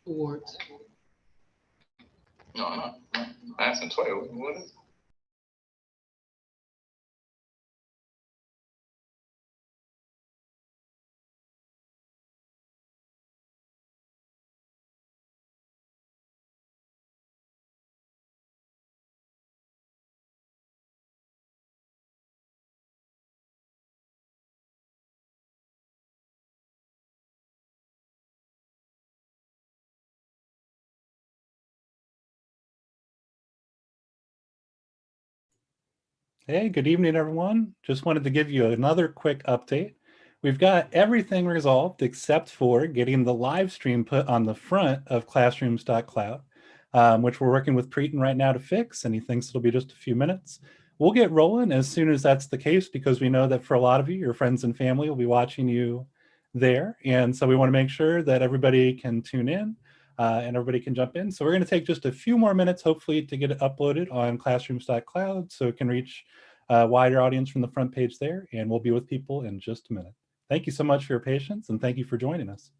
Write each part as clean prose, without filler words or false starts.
Awards. No, not last and 12. What is it? Hey, good evening, everyone. Just wanted to give you another quick update. We've got everything resolved except for getting the live stream put on the front of classrooms.cloud, which we're working with Preeton right now to fix, and he thinks it'll be just a few minutes. We'll get rolling as soon as that's the case, because we know that for a lot of you, your friends and family will be watching you there. And so we want to make sure that everybody can tune in and everybody can jump in. So we're going to take just a few more minutes, hopefully, to get it uploaded on classrooms.cloud so it can reach a wider audience from the front page there. And we'll be with people in just a minute. Thank you so much for your patience, and thank you for joining us.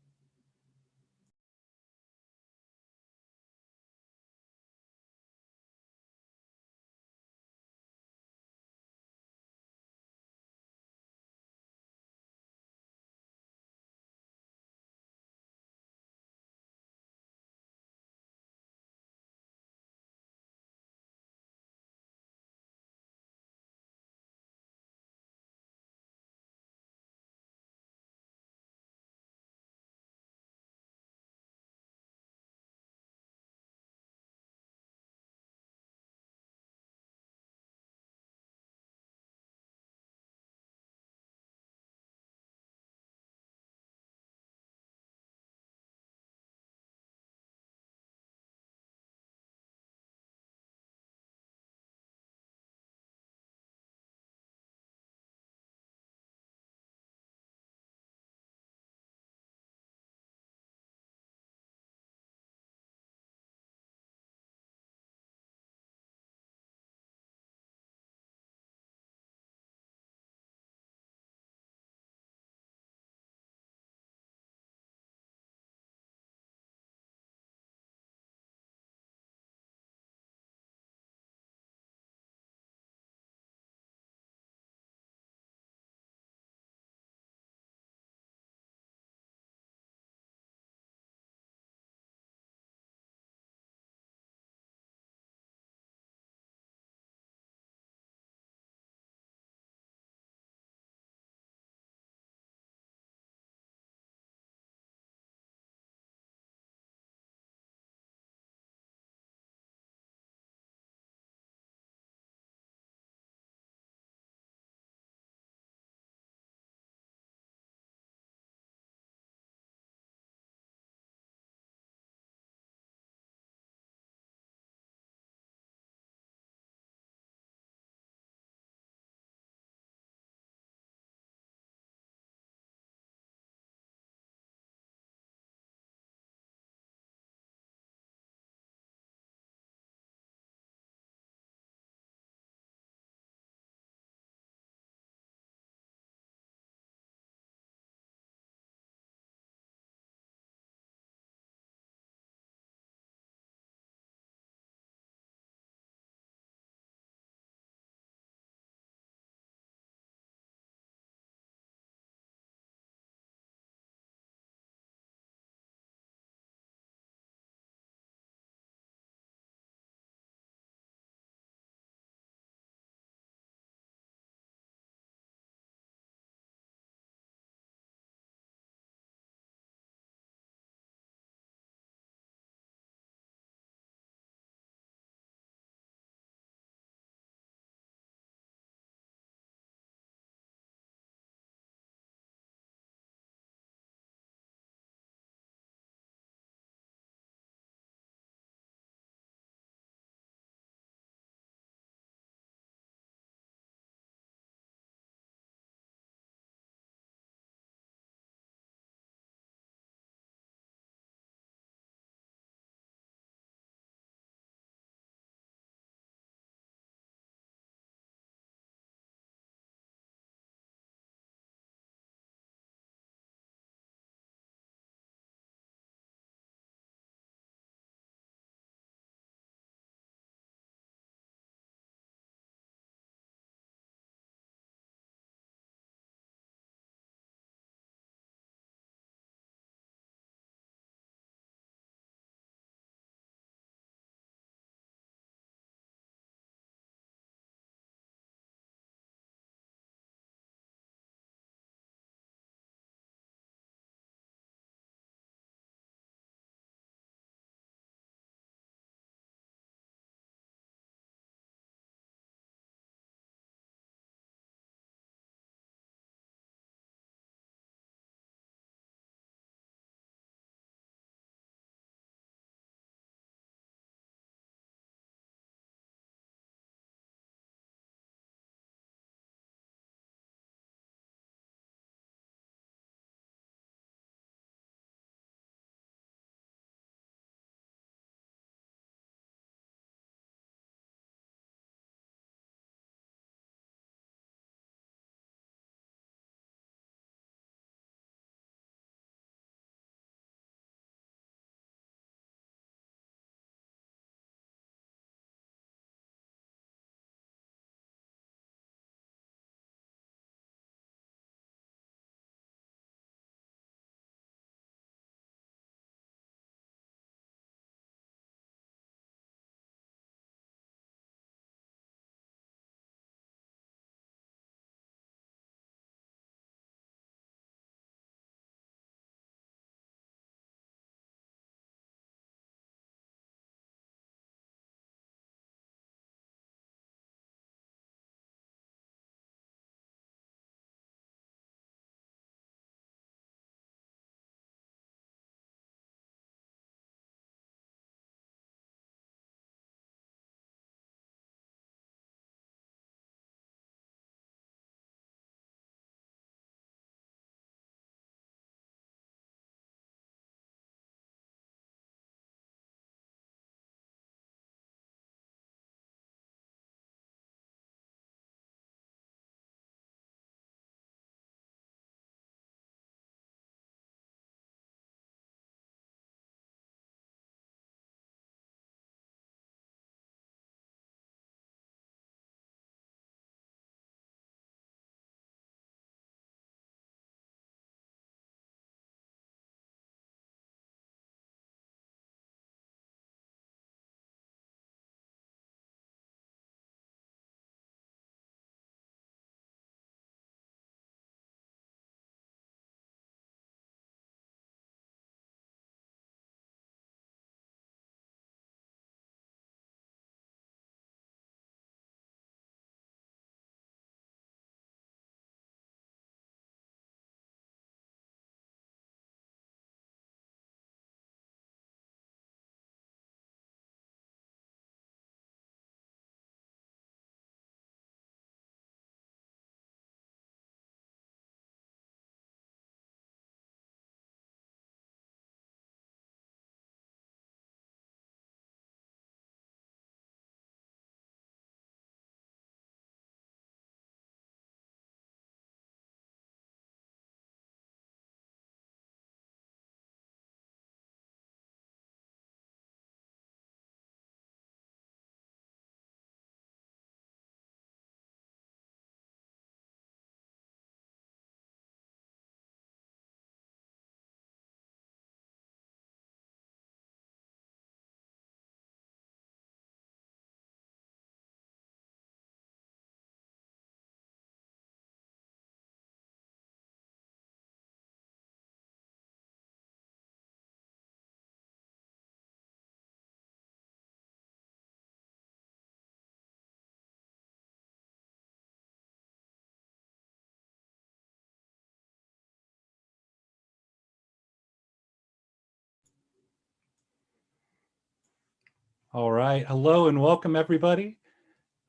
All right. Hello and welcome, everybody.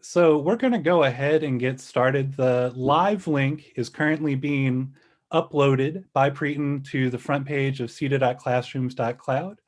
So we're going to go ahead and get started. The live link is currently being uploaded by Preeton to the front page of CEDA.classrooms.cloud.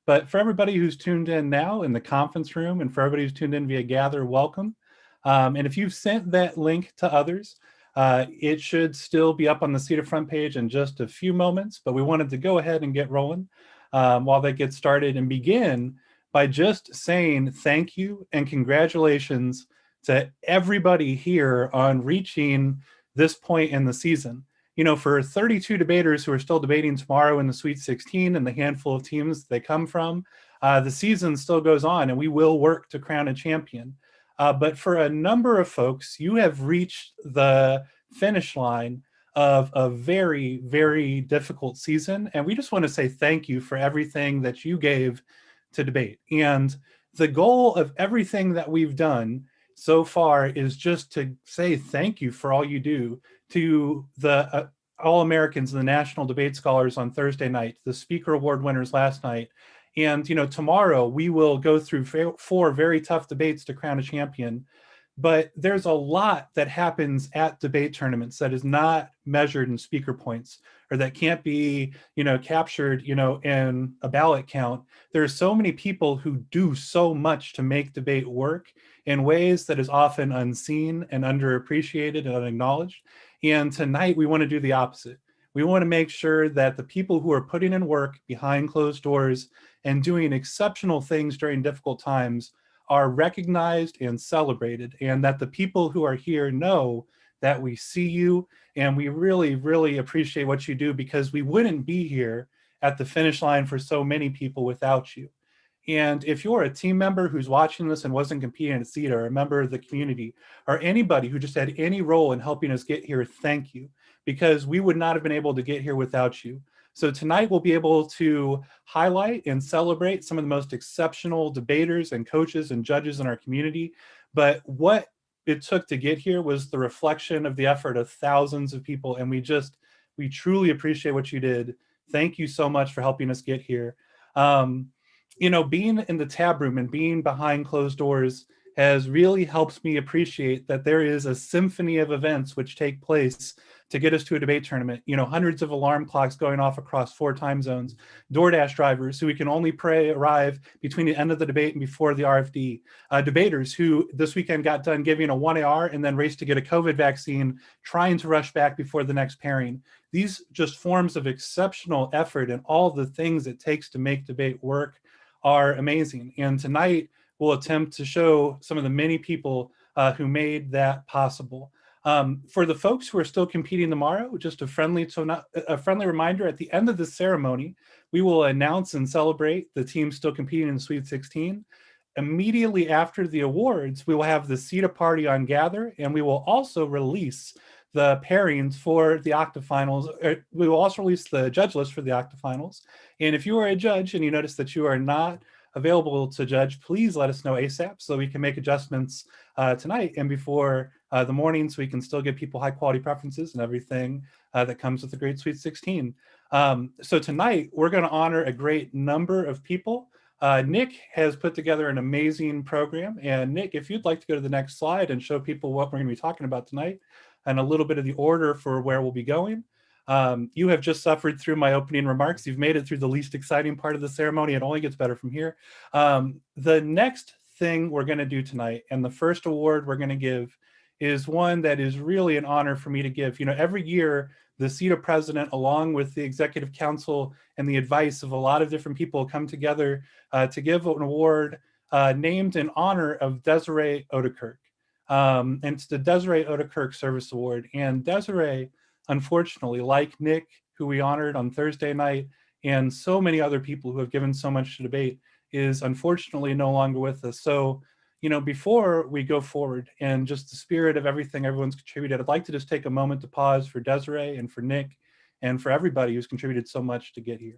But for everybody who's tuned in now in the conference room and for everybody who's tuned in via Gather, welcome. And if you've sent that link to others, it should still be up on the CEDA front page in just a few moments, but we wanted to go ahead and get rolling while that gets started and begin by just saying thank you and congratulations to everybody here on reaching this point in the season. You know, for 32 debaters who are still debating tomorrow in the Sweet 16 and the handful of teams they come from, the season still goes on and we will work to crown a champion. But for a number of folks, you have reached the finish line of a very, very difficult season. And we just want to say thank you for everything that you gave to debate. And the goal of everything that we've done so far is just to say thank you for all you do to the All-Americans and the National Debate Scholars on Thursday night, the Speaker Award winners last night. And, you know, tomorrow we will go through 4 very tough debates to crown a champion. But there's a lot that happens at debate tournaments that is not measured in speaker points or that can't be, you know, captured, you know, in a ballot count. There are so many people who do so much to make debate work in ways that is often unseen and underappreciated and unacknowledged. And tonight we want to do the opposite. We want to make sure that the people who are putting in work behind closed doors and doing exceptional things during difficult times are recognized and celebrated, and that the people who are here know that we see you and we really, really appreciate what you do, because we wouldn't be here at the finish line for so many people without you. And if you're a team member who's watching this and wasn't competing at CEDA, or a member of the community, or anybody who just had any role in helping us get here, thank you, because we would not have been able to get here without you. So tonight we'll be able to highlight and celebrate some of the most exceptional debaters and coaches and judges in our community. But what it took to get here was the reflection of the effort of thousands of people. And we truly appreciate what you did. Thank you so much for helping us get here. You know, being in the tab room and being behind closed doors has really helped me appreciate that there is a symphony of events which take place to get us to a debate tournament. You know, hundreds of alarm clocks going off across 4 time zones, DoorDash drivers who we can only pray arrive between the end of the debate and before the RFD, debaters who this weekend got done giving a 1AR and then raced to get a COVID vaccine, trying to rush back before the next pairing. These just forms of exceptional effort and all the things it takes to make debate work are amazing. And tonight we'll attempt to show some of the many people who made that possible. For the folks who are still competing tomorrow, just a friendly reminder, at the end of the ceremony, we will announce and celebrate the team still competing in the Sweet 16. Immediately after the awards, we will have the CEDA party on Gather, and we will also release the pairings for the octafinals. We will also release the judge list for the octafinals. And if you are a judge and you notice that you are not available to judge, please let us know ASAP so we can make adjustments tonight and before the morning, so we can still give people high quality preferences and everything that comes with the Great Sweet 16. So tonight we're going to honor a great number of people. Nick has put together an amazing program. And Nick, if you'd like to go to the next slide and show people what we're going to be talking about tonight and a little bit of the order for where we'll be going. You have just suffered through my opening remarks. You've made it through the least exciting part of the ceremony. It only gets better from here. The next thing we're going to do tonight, and the first award we're going to give, is one that is really an honor for me to give. You know, every year, the CEDA president, along with the executive council and the advice of a lot of different people, come together to give an award named in honor of Desiree Oderkirk. And it's the Desiree Oderkirk Service Award. And Desiree, unfortunately, like Nick, who we honored on Thursday night, and so many other people who have given so much to debate, is unfortunately no longer with us. So, you know, before we go forward and just the spirit of everything everyone's contributed, I'd like to just take a moment to pause for Desiree and for Nick and for everybody who's contributed so much to get here.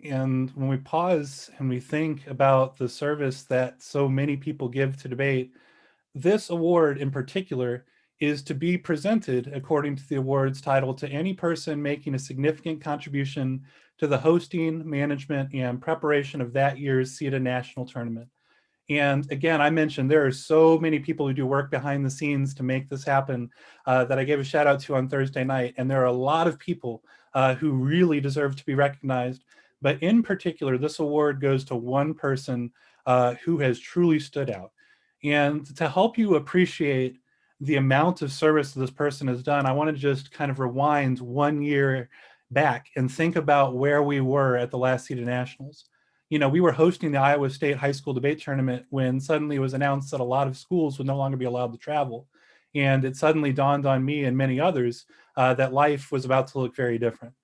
And when we pause and we think about the service that so many people give to debate, this award in particular is to be presented according to the awards title to any person making a significant contribution to the hosting, management, and preparation of that year's CEDA National Tournament. And again, I mentioned there are so many people who do work behind the scenes to make this happen that I gave a shout out to on Thursday night. And there are a lot of people who really deserve to be recognized. But in particular, this award goes to one person who has truly stood out. And to help you appreciate the amount of service this person has done, I want to just kind of rewind 1 year back and think about where we were at the last CEDA Nationals. You know, we were hosting the Iowa State High School Debate Tournament when suddenly it was announced that a lot of schools would no longer be allowed to travel. And it suddenly dawned on me and many others that life was about to look very different.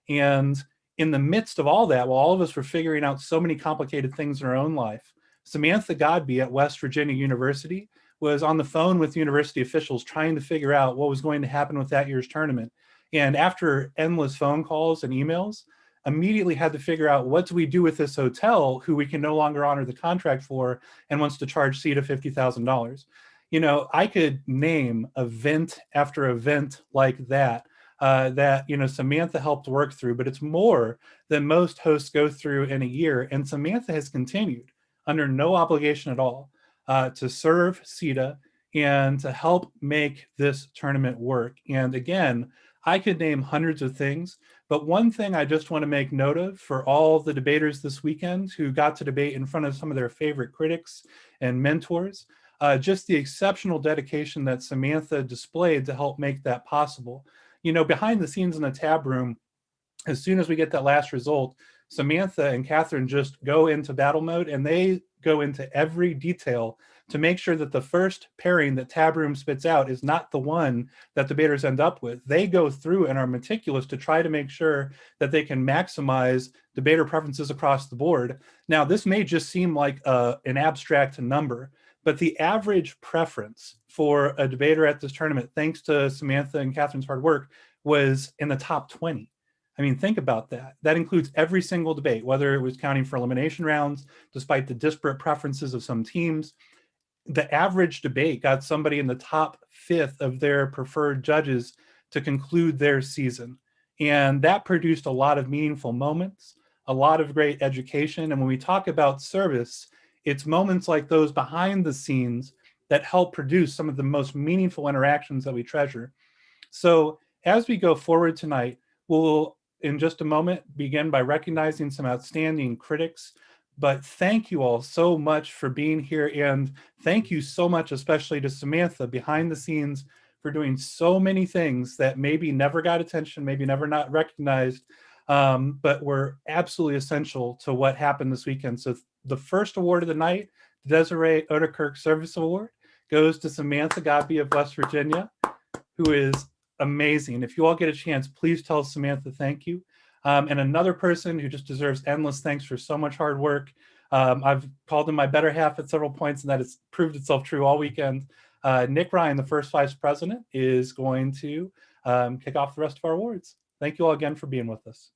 And in the midst of all that, while all of us were figuring out so many complicated things in our own life, Samantha Godby at West Virginia University was on the phone with university officials trying to figure out what was going to happen with that year's tournament. And after endless phone calls and emails, immediately had to figure out, what do we do with this hotel who we can no longer honor the contract for and wants to charge CEDA $50,000? You know, I could name event after event like that that, you know, Samantha helped work through, but it's more than most hosts go through in a year. And Samantha has continued under no obligation at all to serve CEDA and to help make this tournament work. And again, I could name hundreds of things, but one thing I just want to make note of for all the debaters this weekend who got to debate in front of some of their favorite critics and mentors, just the exceptional dedication that Samantha displayed to help make that possible. You know, behind the scenes in the tab room, as soon as we get that last result, Samantha and Catherine just go into battle mode and they go into every detail to make sure that the first pairing that tab room spits out is not the one that debaters end up with. They go through and are meticulous to try to make sure that they can maximize debater preferences across the board. Now, this may just seem like an abstract number, but the average preference for a debater at this tournament, thanks to Samantha and Catherine's hard work, was in the top 20. I mean, think about that. That includes every single debate, whether it was counting for elimination rounds, despite the disparate preferences of some teams. The average debate got somebody in the top 5th of their preferred judges to conclude their season. And that produced a lot of meaningful moments, a lot of great education. And when we talk about service, it's moments like those behind the scenes that help produce some of the most meaningful interactions that we treasure. So as we go forward tonight, we'll, in just a moment, begin by recognizing some outstanding critics. But thank you all so much for being here. And thank you so much, especially to Samantha behind the scenes, for doing so many things that maybe never got attention, maybe never not recognized, but were absolutely essential to what happened this weekend. So the first award of the night, the Desiree Oderkirk Service Award, goes to Samantha Godby of West Virginia, who is amazing. If you all get a chance, please tell Samantha thank you. And another person who just deserves endless thanks for so much hard work. I've called him my better half at several points, and that has proved itself true all weekend. Nick Ryan, the first vice president, is going to kick off the rest of our awards. Thank you all again for being with us.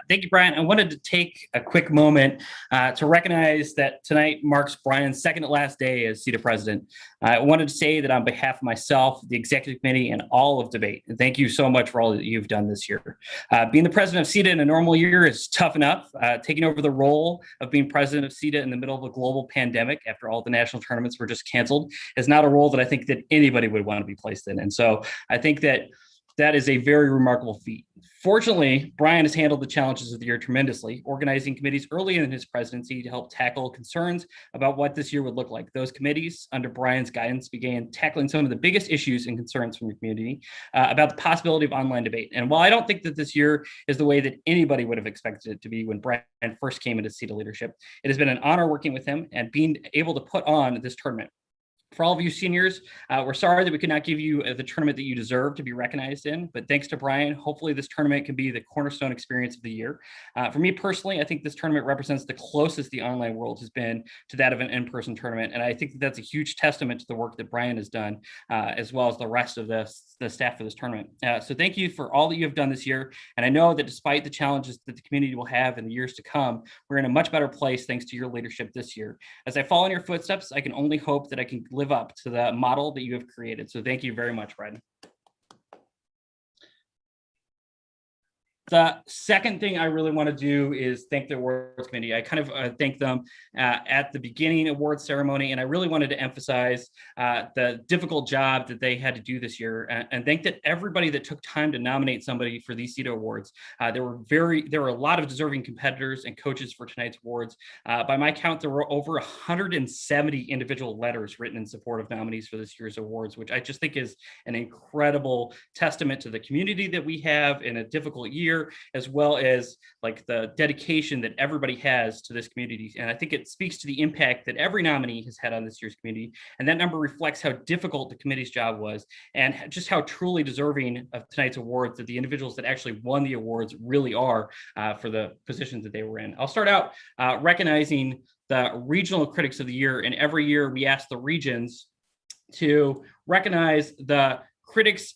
Thank you, Brian. I wanted to take a quick moment to recognize that tonight marks Brian's second to last day as CEDA president. I wanted to say that on behalf of myself, the executive committee, and all of debate, and thank you so much for all that you've done this year. Being the president of CEDA in a normal year is tough enough. Taking over the role of being president of CEDA in the middle of a global pandemic after all the national tournaments were just canceled is not a role that I think that anybody would want to be placed in. And so I think that that is a very remarkable feat. Fortunately, Brian has handled the challenges of the year tremendously, organizing committees early in his presidency to help tackle concerns about what this year would look like. Those committees, under Brian's guidance, began tackling some of the biggest issues and concerns from the community about the possibility of online debate. And while I don't think that this year is the way that anybody would have expected it to be when Brian first came into CEDA leadership, it has been an honor working with him and being able to put on this tournament. For all of you seniors, we're sorry that we could not give you the tournament that you deserve to be recognized in, but thanks to Brian, hopefully this tournament can be the cornerstone experience of the year. For me personally, I think this tournament represents the closest the online world has been to that of an in-person tournament, and I think that that's a huge testament to the work that Brian has done, as well as the rest of the staff for this tournament. So thank you for all that you have done this year, and I know that despite the challenges that the community will have in the years to come, we're in a much better place thanks to your leadership this year. As I follow in your footsteps, I can only hope that I can live up to the model that you have created. So thank you very much, Bryden. The second thing I really want to do is thank the awards committee. I kind of thanked them at the beginning awards ceremony, and I really wanted to emphasize the difficult job that they had to do this year, and thank that everybody that took time to nominate somebody for these CEDA awards. There were a lot of deserving competitors and coaches for tonight's awards. By my count, there were over 170 individual letters written in support of nominees for this year's awards, which I just think is an incredible testament to the community that we have in a difficult year, as well as like the dedication that everybody has to this community. And I think it speaks to the impact that every nominee has had on this year's community. And that number reflects how difficult the committee's job was and just how truly deserving of tonight's awards that the individuals that actually won the awards really are for the positions that they were in. I'll start out recognizing the regional critics of the year. And every year we ask the regions to recognize the critics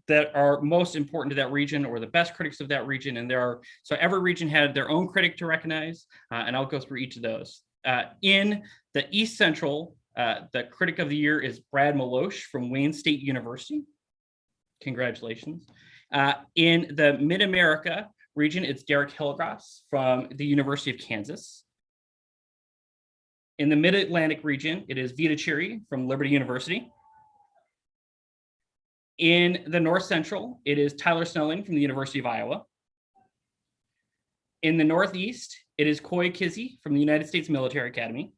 that are most important to that region, or the best critics of that region. And so every region had their own critic to recognize, and I'll go through each of those. In the East Central, the critic of the year is Brad Malosh from Wayne State University. Congratulations. In the Mid-America region, it's Derek Hillegas from the University of Kansas. In the Mid-Atlantic region, it is Vita Chiri from Liberty University. In the North Central, it is Tyler Snelling from the University of Iowa. In the Northeast, it is Coy Kizzy from the United States Military Academy.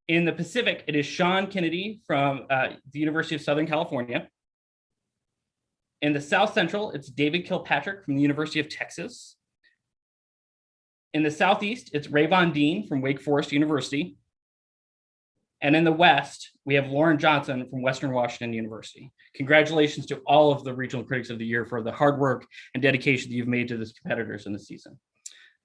In the Pacific, it is Sean Kennedy from the University of Southern California. In the South Central, it's David Kilpatrick from the University of Texas. In the Southeast, it's Rayvon Dean from Wake Forest University. And in the West, we have Lauren Johnson from Western Washington University. Congratulations to all of the regional critics of the year for the hard work and dedication that you've made to this competitors in the season.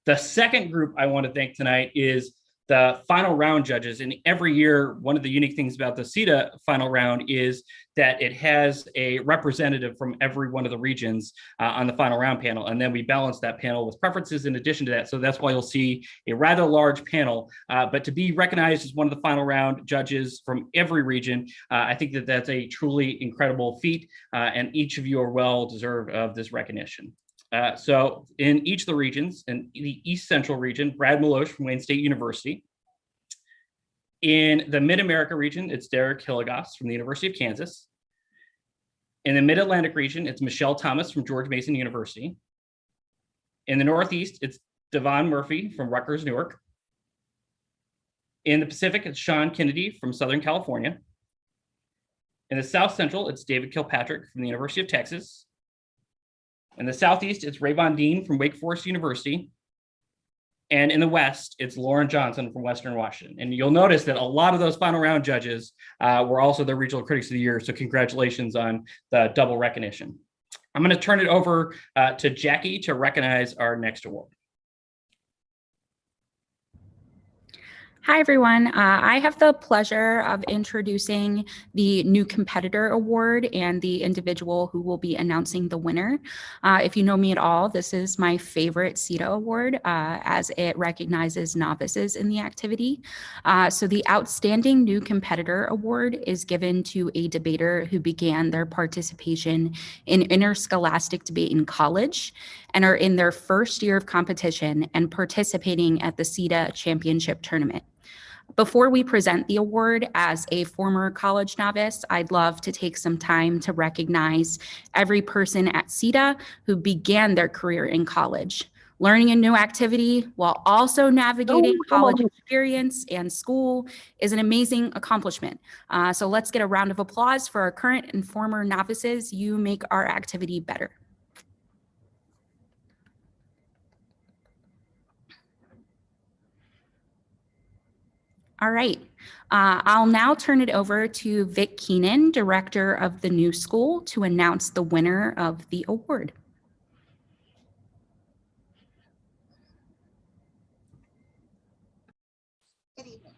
The second group I want to thank tonight is the final round judges. And every year, one of the unique things about the CEDA final round is that it has a representative from every one of the regions on the final round panel. And then we balance that panel with preferences in addition to that. So that's why you'll see a rather large panel. But to be recognized as one of the final round judges from every region, I think that that's a truly incredible feat. And each of you are well deserved of this recognition. So in each of the regions, in the East Central region, Brad Malosh from Wayne State University. In the Mid-America region, it's Derek Hillegas from the University of Kansas. In the Mid-Atlantic region, it's Michelle Thomas from George Mason University. In the Northeast, it's Devon Murphy from Rutgers Newark. In the Pacific, it's Sean Kennedy from Southern California. In the South Central, it's David Kilpatrick from the University of Texas. In the Southeast, it's Rayvon Dean from Wake Forest University. And in the West, it's Lauren Johnson from Western Washington. And you'll notice that a lot of those final round judges were also the regional critics of the year. So congratulations on the double recognition. I'm going to turn it over to Jackie to recognize our next award. Hi, everyone. I have the pleasure of introducing the New Competitor Award and the individual who will be announcing the winner. If you know me at all, this is my favorite CEDA award as it recognizes novices in the activity. So the Outstanding New Competitor Award is given to a debater who began their participation in interscholastic debate in college and are in their first year of competition and participating at the CEDA Championship Tournament. Before we present the award, as a former college novice, I'd love to take some time to recognize every person at CEDA who began their career in college. Learning a new activity while also navigating college experience and school is an amazing accomplishment. So let's get a round of applause for our current and former novices. You make our activity better. All right, I'll now turn it over to Vic Keenan, Director of the New School, to announce the winner of the award. Good evening.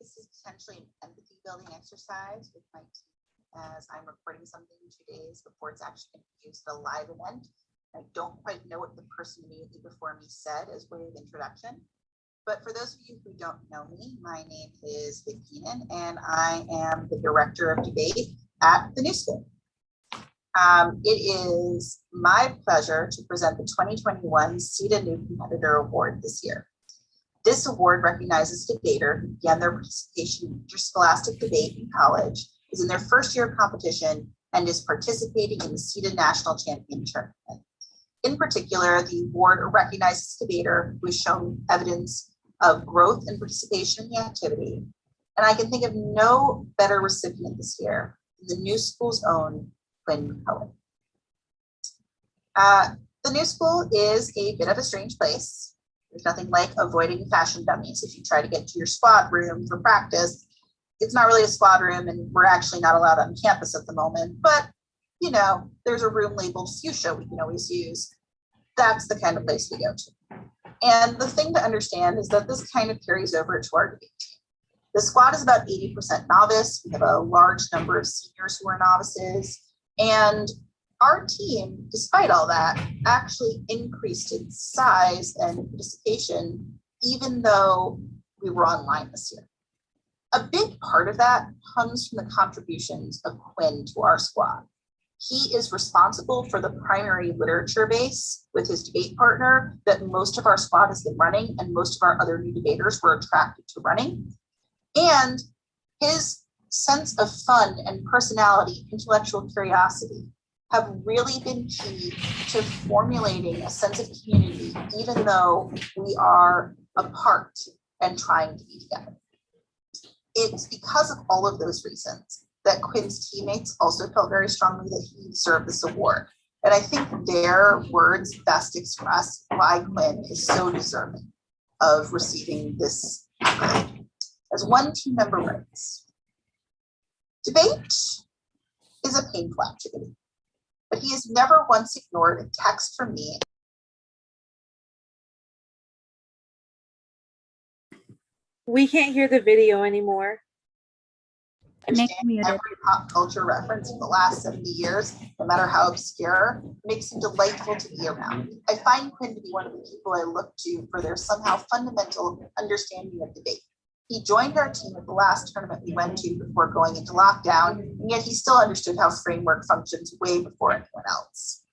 This is potentially an empathy building exercise with my team as I'm recording something 2 days before it's actually going to be used at a live event. I don't quite know what the person immediately before me said as way of introduction. But for those of you who don't know me, my name is Vic Keenan, and I am the Director of Debate at the New School. It is my pleasure to present the 2021 CEDA New Competitor Award this year. This award recognizes a debater who began their participation in interscholastic debate in college, is in their first year of competition, and is participating in the CEDA National Champion Tournament. In particular, the award recognizes a debater who has shown evidence of growth and participation in the activity. And I can think of no better recipient this year than the New School's own Quinn Cohen. The New School is a bit of a strange place. There's nothing like avoiding fashion dummies. If you try to get to your squad room for practice, it's not really a squad room, and we're actually not allowed on campus at the moment, but you know, there's a room labeled fuchsia we can always use. That's the kind of place we go to. And the thing to understand is that this kind of carries over to our debate team. The squad is about 80% novice. We have a large number of seniors who are novices. And our team, despite all that, actually increased its size and participation, even though we were online this year. A big part of that comes from the contributions of Quinn to our squad. He is responsible for the primary literature base with his debate partner that most of our squad has been running and most of our other new debaters were attracted to running. And his sense of fun and personality, intellectual curiosity have really been key to formulating a sense of community, even though we are apart and trying to be together. It's because of all of those reasons that Quinn's teammates also felt very strongly that he deserved this award. And I think their words best express why Quinn is so deserving of receiving this accolade. As one team member writes, debate is a painful activity, but he has never once ignored a text from me. We can't hear the video anymore. Understand every pop culture reference in the last 70 years, no matter how obscure, makes him delightful to be around. I find Quinn to be one of the people I look to for their somehow fundamental understanding of debate. He joined our team at the last tournament we went to before going into lockdown, and yet he still understood how framework functions way before anyone else.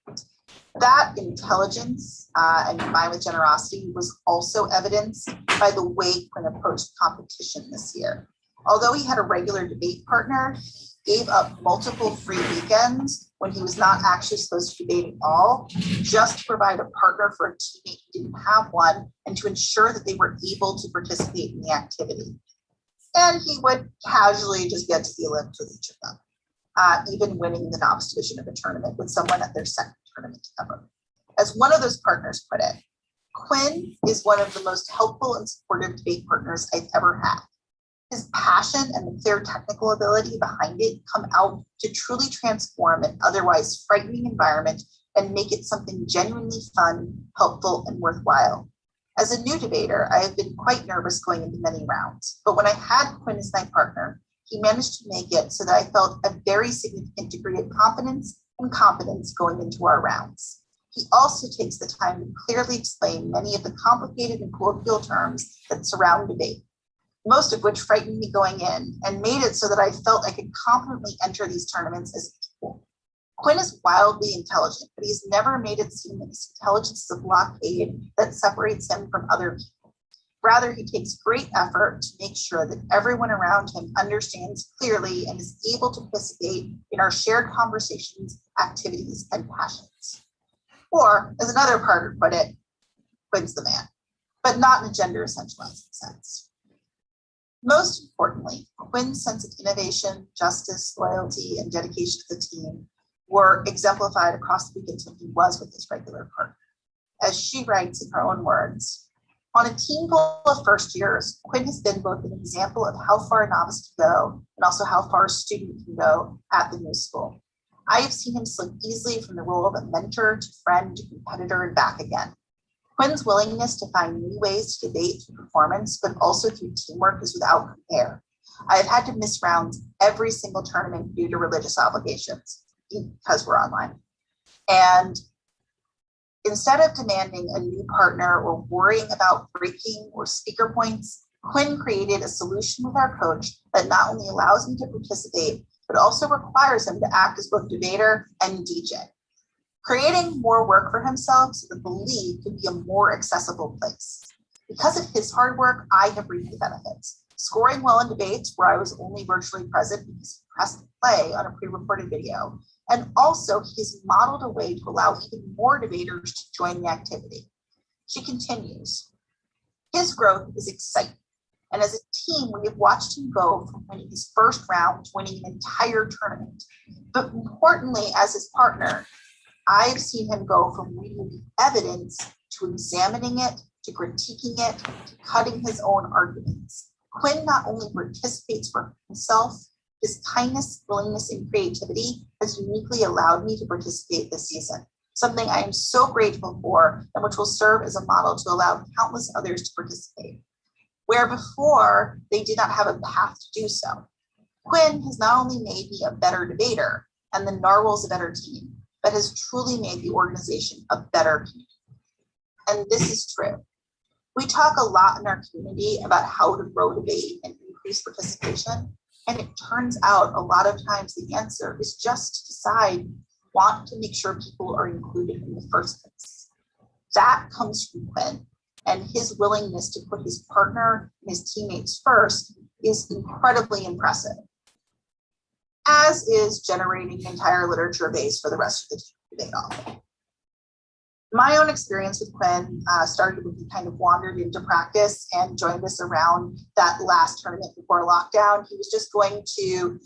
That intelligence and combined with generosity was also evidenced by the way Quinn approached competition this year. Although he had a regular debate partner, he gave up multiple free weekends when he was not actually supposed to debate at all, just to provide a partner for a teammate who didn't have one and to ensure that they were able to participate in the activity. And he would casually just get to the Olympics with each of them, even winning the novice division of a tournament with someone at their second tournament ever. As one of those partners put it, Quinn is one of the most helpful and supportive debate partners I've ever had. His passion and the clear technical ability behind it come out to truly transform an otherwise frightening environment and make it something genuinely fun, helpful, and worthwhile. As a new debater, I have been quite nervous going into many rounds, but when I had Quinn as my partner, he managed to make it so that I felt a very significant degree of confidence and competence going into our rounds. He also takes the time to clearly explain many of the complicated and colloquial terms that surround debate, most of which frightened me going in and made it so that I felt I could confidently enter these tournaments as equal. Quinn is wildly intelligent, but he's never made it seem that his intelligence is a blockade that separates him from other people. Rather, he takes great effort to make sure that everyone around him understands clearly and is able to participate in our shared conversations, activities, and passions. Or, as another partner put it, Quinn's the man, but not in a gender essentializing sense. Most importantly, Quinn's sense of innovation, justice, loyalty, and dedication to the team were exemplified across the weekends when he was with his regular partner. As she writes in her own words, on a team full of first years, Quinn has been both an example of how far a novice can go and also how far a student can go at the New School. I have seen him slip easily from the role of a mentor to friend to competitor and back again. Quinn's willingness to find new ways to debate through performance, but also through teamwork is without compare. I have had to miss rounds every single tournament due to religious obligations because we're online. And Instead of demanding a new partner or worrying about breaking or speaker points, Quinn created a solution with our coach that not only allows him to participate, but also requires him to act as both debater and DJ, creating more work for himself so that the league could be a more accessible place. Because of his hard work, I have reaped the benefits, scoring well in debates where I was only virtually present because he pressed play on a pre-recorded video. And also he's modeled a way to allow even more debaters to join the activity. She continues, his growth is exciting. And as a team, we have watched him go from winning his first round to winning an entire tournament. But importantly, as his partner, I've seen him go from reading the evidence to examining it, to critiquing it, to cutting his own arguments. Quinn not only participates for himself, his kindness, willingness, and creativity has uniquely allowed me to participate this season, something I am so grateful for and which will serve as a model to allow countless others to participate. Where before they did not have a path to do so. Quinn has not only made me a better debater and the Narwhals a better team, but has truly made the organization a better community. And this is true. We talk a lot in our community about how to grow debate and increase participation. And it turns out a lot of times the answer is just to decide, want to make sure people are included in the first place. That comes from Quinn, and his willingness to put his partner and his teammates first is incredibly impressive, as is generating an entire literature base for the rest of the debate off. My own experience with Quinn started when he kind of wandered into practice and joined us around that last tournament before lockdown. He was just going to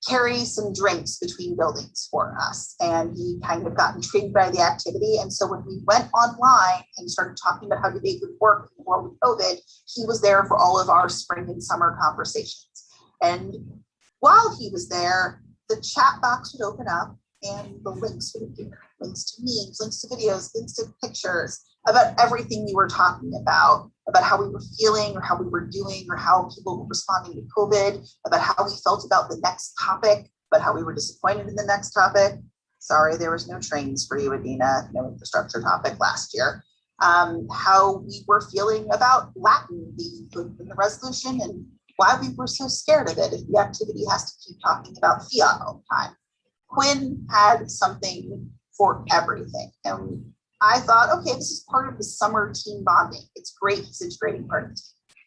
carry some drinks between buildings for us, and he kind of got intrigued by the activity. And so when we went online and started talking about how debate would work in the world of COVID, he was there for all of our spring and summer conversations. And while he was there, the chat box would open up and the links would appear, links to memes, links to videos, links to pictures about everything we were talking about how we were feeling or how we were doing or how people were responding to COVID, about how we felt about the next topic, about how we were disappointed in the next topic. Sorry, there was no trains for you, Adina, no infrastructure topic last year. How we were feeling about Latin being included in the resolution and why we were so scared of it if the activity has to keep talking about fiat all the time. Quinn had something for everything. And I thought, okay, this is part of the summer team bonding. It's great, he's integrating part of the team.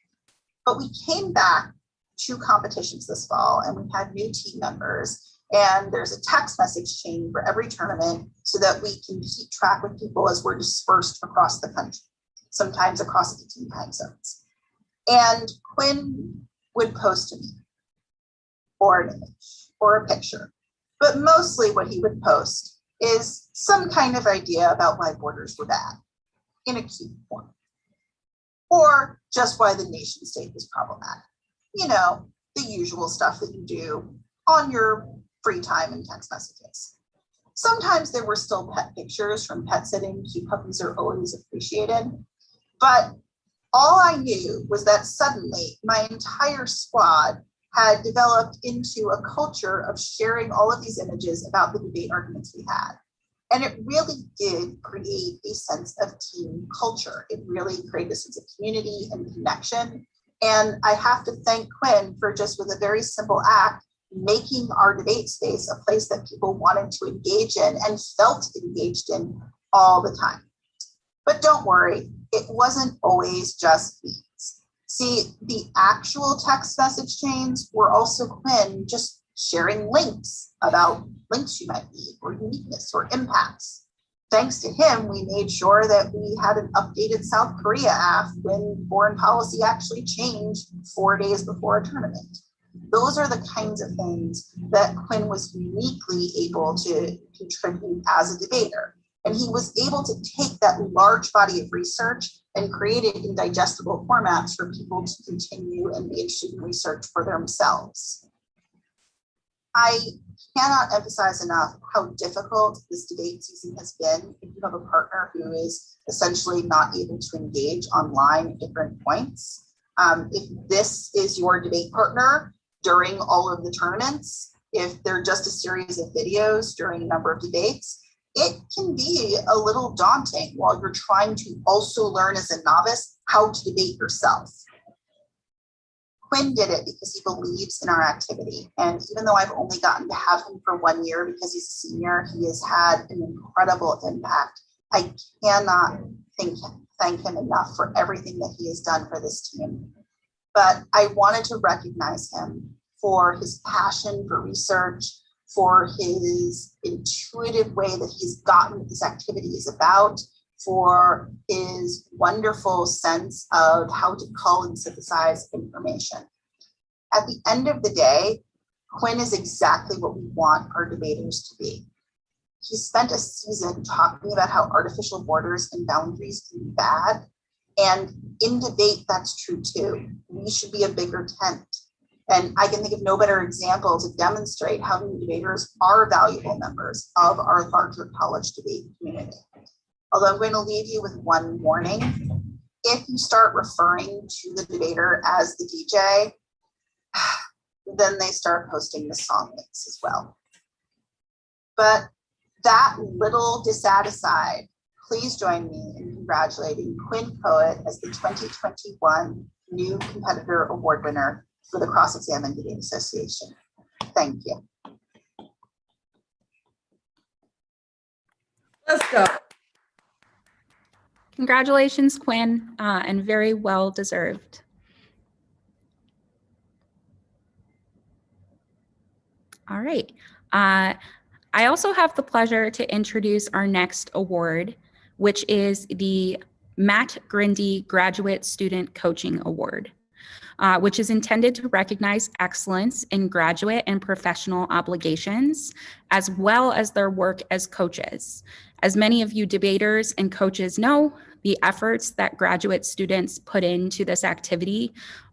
But we came back 2 competitions this fall and we had new team members, and there's a text message chain for every tournament so that we can keep track with people as we're dispersed across the country, sometimes across 18 time zones. And Quinn would post to me or an image or a picture. But mostly what he would post is some kind of idea about why borders were bad in a cute form, or just why the nation state was problematic. You know, the usual stuff that you do on your free time in text messages. Sometimes there were still pet pictures from pet sitting. Cute puppies are always appreciated. But all I knew was that suddenly my entire squad had developed into a culture of sharing all of these images about the debate arguments we had. And it really did create a sense of team culture. It really created a sense of community and connection. And I have to thank Quinn for just with a very simple act, making our debate space a place that people wanted to engage in and felt engaged in all the time. But don't worry, it wasn't always just memes. See, the actual text message chains were also Quinn just sharing links about links you might need or uniqueness or impacts. Thanks to him, we made sure that we had an updated South Korea app when foreign policy actually changed 4 days before a tournament. Those are the kinds of things that Quinn was uniquely able to contribute as a debater. And he was able to take that large body of research and create it in digestible formats for people to continue and be interested in research for themselves. I cannot emphasize enough how difficult this debate season has been if you have a partner who is essentially not able to engage online at different points. If this is your debate partner during all of the tournaments, if they're just a series of videos during a number of debates, it can be a little daunting while you're trying to also learn as a novice how to debate yourself. Quinn did it because he believes in our activity. And even though I've only gotten to have him for 1 year because he's a senior, he has had an incredible impact. I cannot thank him enough for everything that he has done for this team. But I wanted to recognize him for his passion for research, for his intuitive way that he's gotten what this activity is about, for his wonderful sense of how to cull and synthesize information. At the end of the day, Quinn is exactly what we want our debaters to be. He spent a season talking about how artificial borders and boundaries can be bad. And in debate, that's true too. We should be a bigger tent. And I can think of no better example to demonstrate how new debaters are valuable members of our larger college debate community. Although I'm going to leave you with one warning. If you start referring to the debater as the DJ, then they start posting the song links as well. But that little disad aside, please join me in congratulating Quinn Poet as the 2021 New Competitor Award winner for the Cross-Examined Debate Association. Thank you. Let's go. Congratulations, Quinn, and very well deserved. All right. I also have the pleasure to introduce our next award, which is the Matt Grindy Graduate Student Coaching Award, which is intended to recognize excellence in graduate and professional obligations, as well as their work as coaches. As many of you debaters and coaches know, the efforts that graduate students put into this activity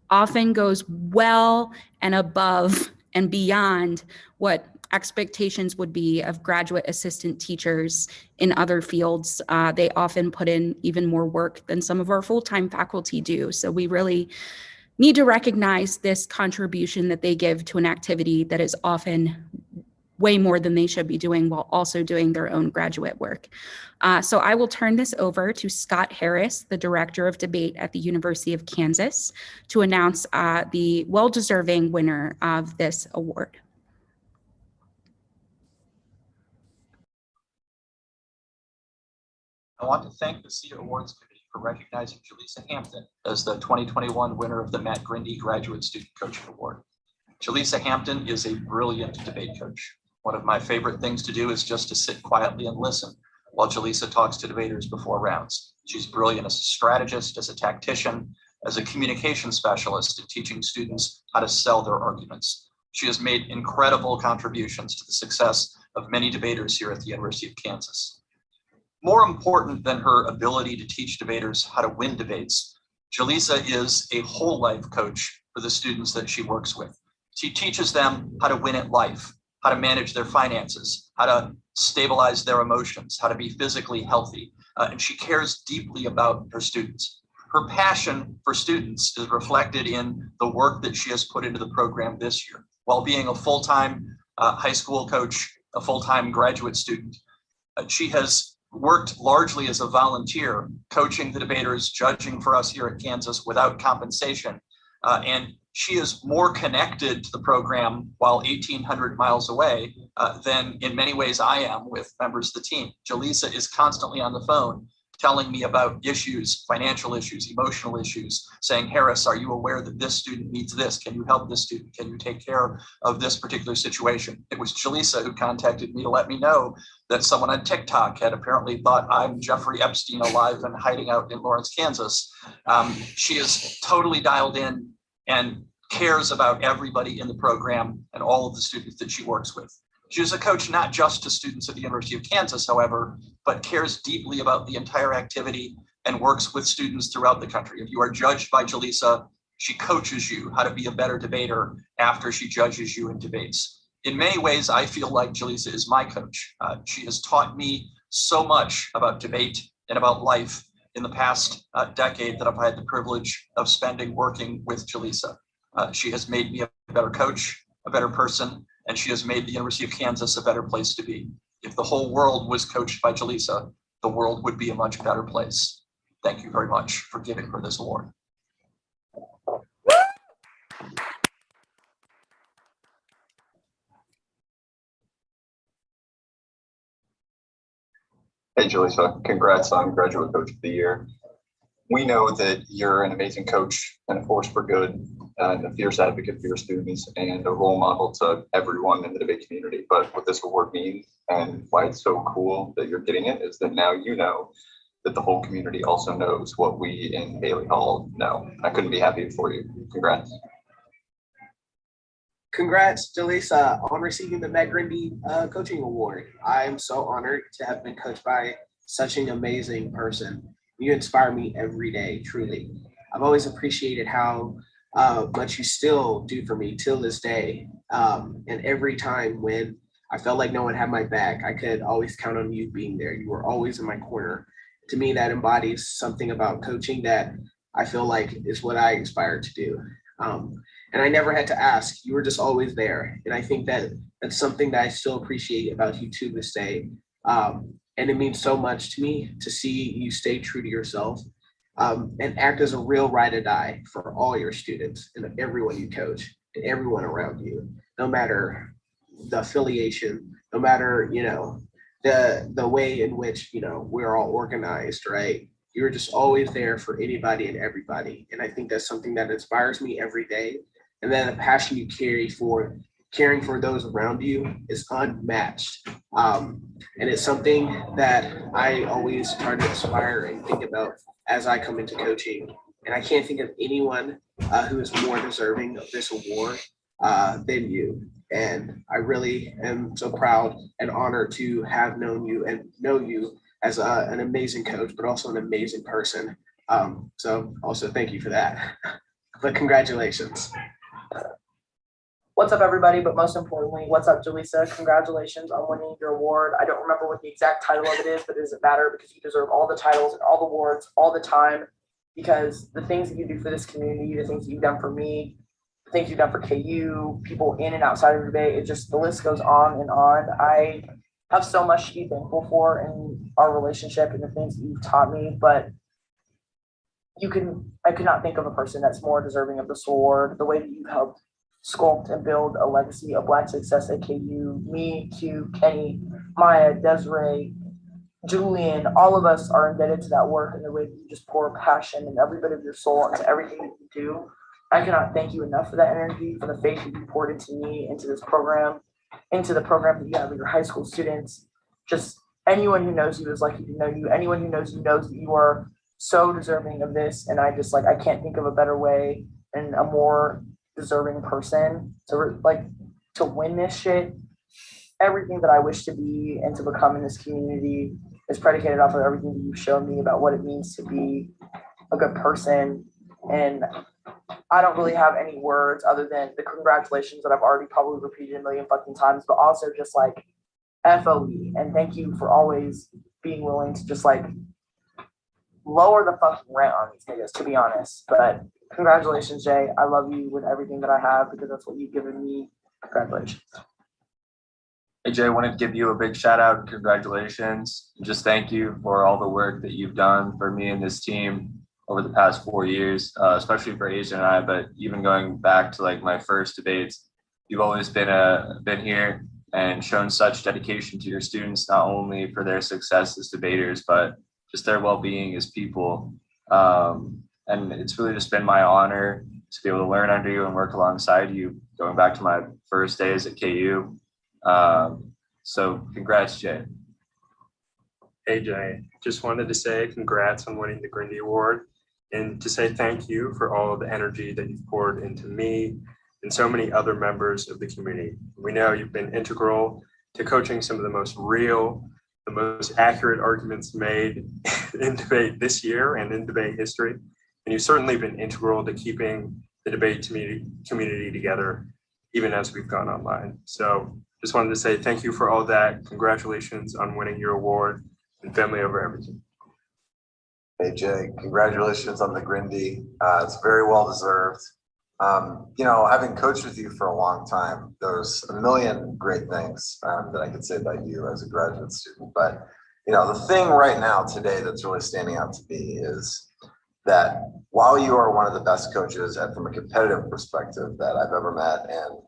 often goes well and above and beyond what expectations would be of graduate assistant teachers in other fields. They often put in even more work than some of our full-time faculty do. So we really need to recognize this contribution that they give to an activity that is often way more than they should be doing while also doing their own graduate work. So I will turn this over to Scott Harris, the Director of Debate at the University of Kansas, to announce the well-deserving winner of this award. I want to thank the CEDA Awards Committee for recognizing Jaleesa Hampton as the 2021 winner of the Matt Grindy Graduate Student Coaching Award. Jaleesa Hampton is a brilliant debate coach. One of my favorite things to do is just to sit quietly and listen while Jaleesa talks to debaters before rounds. She's brilliant as a strategist, as a tactician, as a communication specialist in teaching students how to sell their arguments. She has made incredible contributions to the success of many debaters here at the University of Kansas. More important than her ability to teach debaters how to win debates, Jaleesa is a whole life coach for the students that she works with. She teaches them how to win at life, how to manage their finances, how to stabilize their emotions, how to be physically healthy, and she cares deeply about her students. Her passion for students is reflected in the work that she has put into the program this year. While being a full-time high school coach, a full-time graduate student, she has worked largely as a volunteer, coaching the debaters, judging for us here at Kansas without compensation. And she is more connected to the program while 1,800 miles away than in many ways I am with members of the team. Jaleesa is constantly on the phone telling me about issues, financial issues, emotional issues, saying, Harris, are you aware that this student needs this? Can you help this student? Can you take care of this particular situation? It was Jaleesa who contacted me to let me know that someone on TikTok had apparently thought I'm Jeffrey Epstein alive and hiding out in Lawrence, Kansas. She is totally dialed in and cares about everybody in the program and all of the students that she works with. She is a coach not just to students at the University of Kansas, however, but cares deeply about the entire activity and works with students throughout the country. If you are judged by Jaleesa, she coaches you how to be a better debater after she judges you in debates. In many ways, I feel like Jaleesa is my coach. She has taught me so much about debate and about life in the past decade that I've had the privilege of spending working with Jaleesa. She has made me a better coach, a better person, and she has made the University of Kansas a better place to be. If the whole world was coached by Jaleesa, the world would be a much better place. Thank you very much for giving her this award. Hey, Jaleesa, congrats on Graduate Coach of the Year. We know that you're an amazing coach and a force for good and a fierce advocate for your students and a role model to everyone in the debate community. But what this award means and why it's so cool that you're getting it is that now you know that the whole community also knows what we in Haley Hall know. I couldn't be happier for you. Congrats. Congrats, Jaleesa, on receiving the Matt Grindy Coaching Award. I am so honored to have been coached by such an amazing person. You inspire me every day, truly. I've always appreciated how much you still do for me till this day. And every time when I felt like no one had my back, I could always count on you being there. You were always in my corner. To me, that embodies something about coaching that I feel like is what I aspire to do. And I never had to ask. You were just always there. And I think that that's something that I still appreciate about you to this day. And it means so much to me to see you stay true to yourself and act as a real ride or die for all your students and everyone you coach and everyone around you, no matter the affiliation, no matter, the way in which, we're all organized, right? You're just always there for anybody and everybody. And I think that's something that inspires me every day. And then the passion you carry for caring for those around you is unmatched. And it's something that I always try to aspire and think about as I come into coaching. And I can't think of anyone who is more deserving of this award than you. And I really am so proud and honored to have known you and know you as an amazing coach, but also an amazing person. So also thank you for that. But congratulations. What's up, everybody? But most importantly, what's up, Jaleesa? Congratulations on winning your award. I don't remember what the exact title of it is, but it doesn't matter because you deserve all the titles and all the awards all the time because the things that you do for this community, the things that you've done for me, the things you've done for KU, people in and outside of debate, it just, the list goes on and on. I have so much to be thankful for in our relationship and the things that you've taught me, but I could not think of a person that's more deserving of this award. The way that you've helped sculpt and build a legacy of Black success at KU, me, Q, Kenny, Maya, Desiree, Julian, all of us are indebted to that work and the way that you just pour passion and every bit of your soul into everything that you do. I cannot thank you enough for that energy, for the faith that you poured into me, into this program, into the program that you have with your high school students. Just anyone who knows you is lucky to know you. Anyone who knows you knows that you are so deserving of this. And I can't think of a better way and a more deserving person to win this shit. Everything that I wish to be and to become in this community is predicated off of everything that you've shown me about what it means to be a good person. And I don't really have any words other than the congratulations that I've already probably repeated a million fucking times, but also just like FOE. And thank you for always being willing to just like lower the fucking rent on these niggas, to be honest. But congratulations, Jay. I love you with everything that I have because that's what you've given me. Congratulations. Hey Jay, I wanted to give you a big shout out and congratulations. And just thank you for all the work that you've done for me and this team over the past 4 years, especially for Asia and I, but even going back to like my first debates, you've always been here and shown such dedication to your students, not only for their success as debaters, but just their well-being as people. And it's really just been my honor to be able to learn under you and work alongside you, going back to my first days at KU. So congrats, Jay. Hey Jay, just wanted to say congrats on winning the Grindy Award and to say thank you for all of the energy that you've poured into me and so many other members of the community. We know you've been integral to coaching some of the most real, the most accurate arguments made in debate this year and in debate history. And you've certainly been integral to keeping the debate community together, even as we've gone online. So just wanted to say thank you for all that. Congratulations on winning your award and family over everything. Hey Jay, congratulations on the Grindy. It's very well deserved. Having coached with you for a long time, there's a million great things that I could say about you as a graduate student. But, the thing right now today that's really standing out to me is that while you are one of the best coaches from a competitive perspective that I've ever met, and,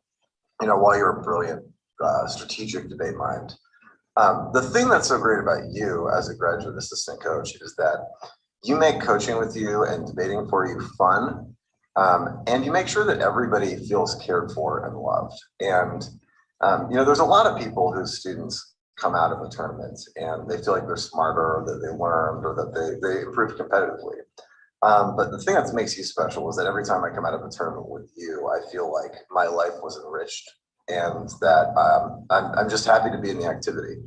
while you're a brilliant strategic debate mind, the thing that's so great about you as a graduate assistant coach is that you make coaching with you and debating for you fun. And you make sure that everybody feels cared for and loved. And, there's a lot of people whose students come out of a tournament and they feel like they're smarter, or that they learned, or that they improved competitively. But the thing that makes you special is that every time I come out of a tournament with you, I feel like my life was enriched, and that I'm just happy to be in the activity.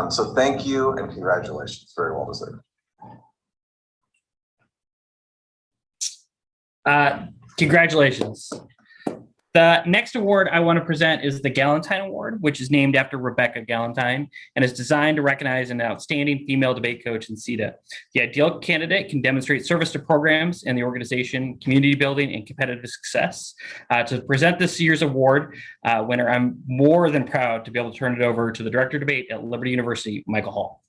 So thank you and congratulations. Very well deserved. Congratulations. The next award I want to present is the Galentine Award, which is named after Rebecca Galentine and is designed to recognize an outstanding female debate coach in CEDA. The ideal candidate can demonstrate service to programs and the organization, community building, and competitive success. To present this year's award winner, I'm more than proud to be able to turn it over to the Director of Debate at Liberty University, Michael Hall.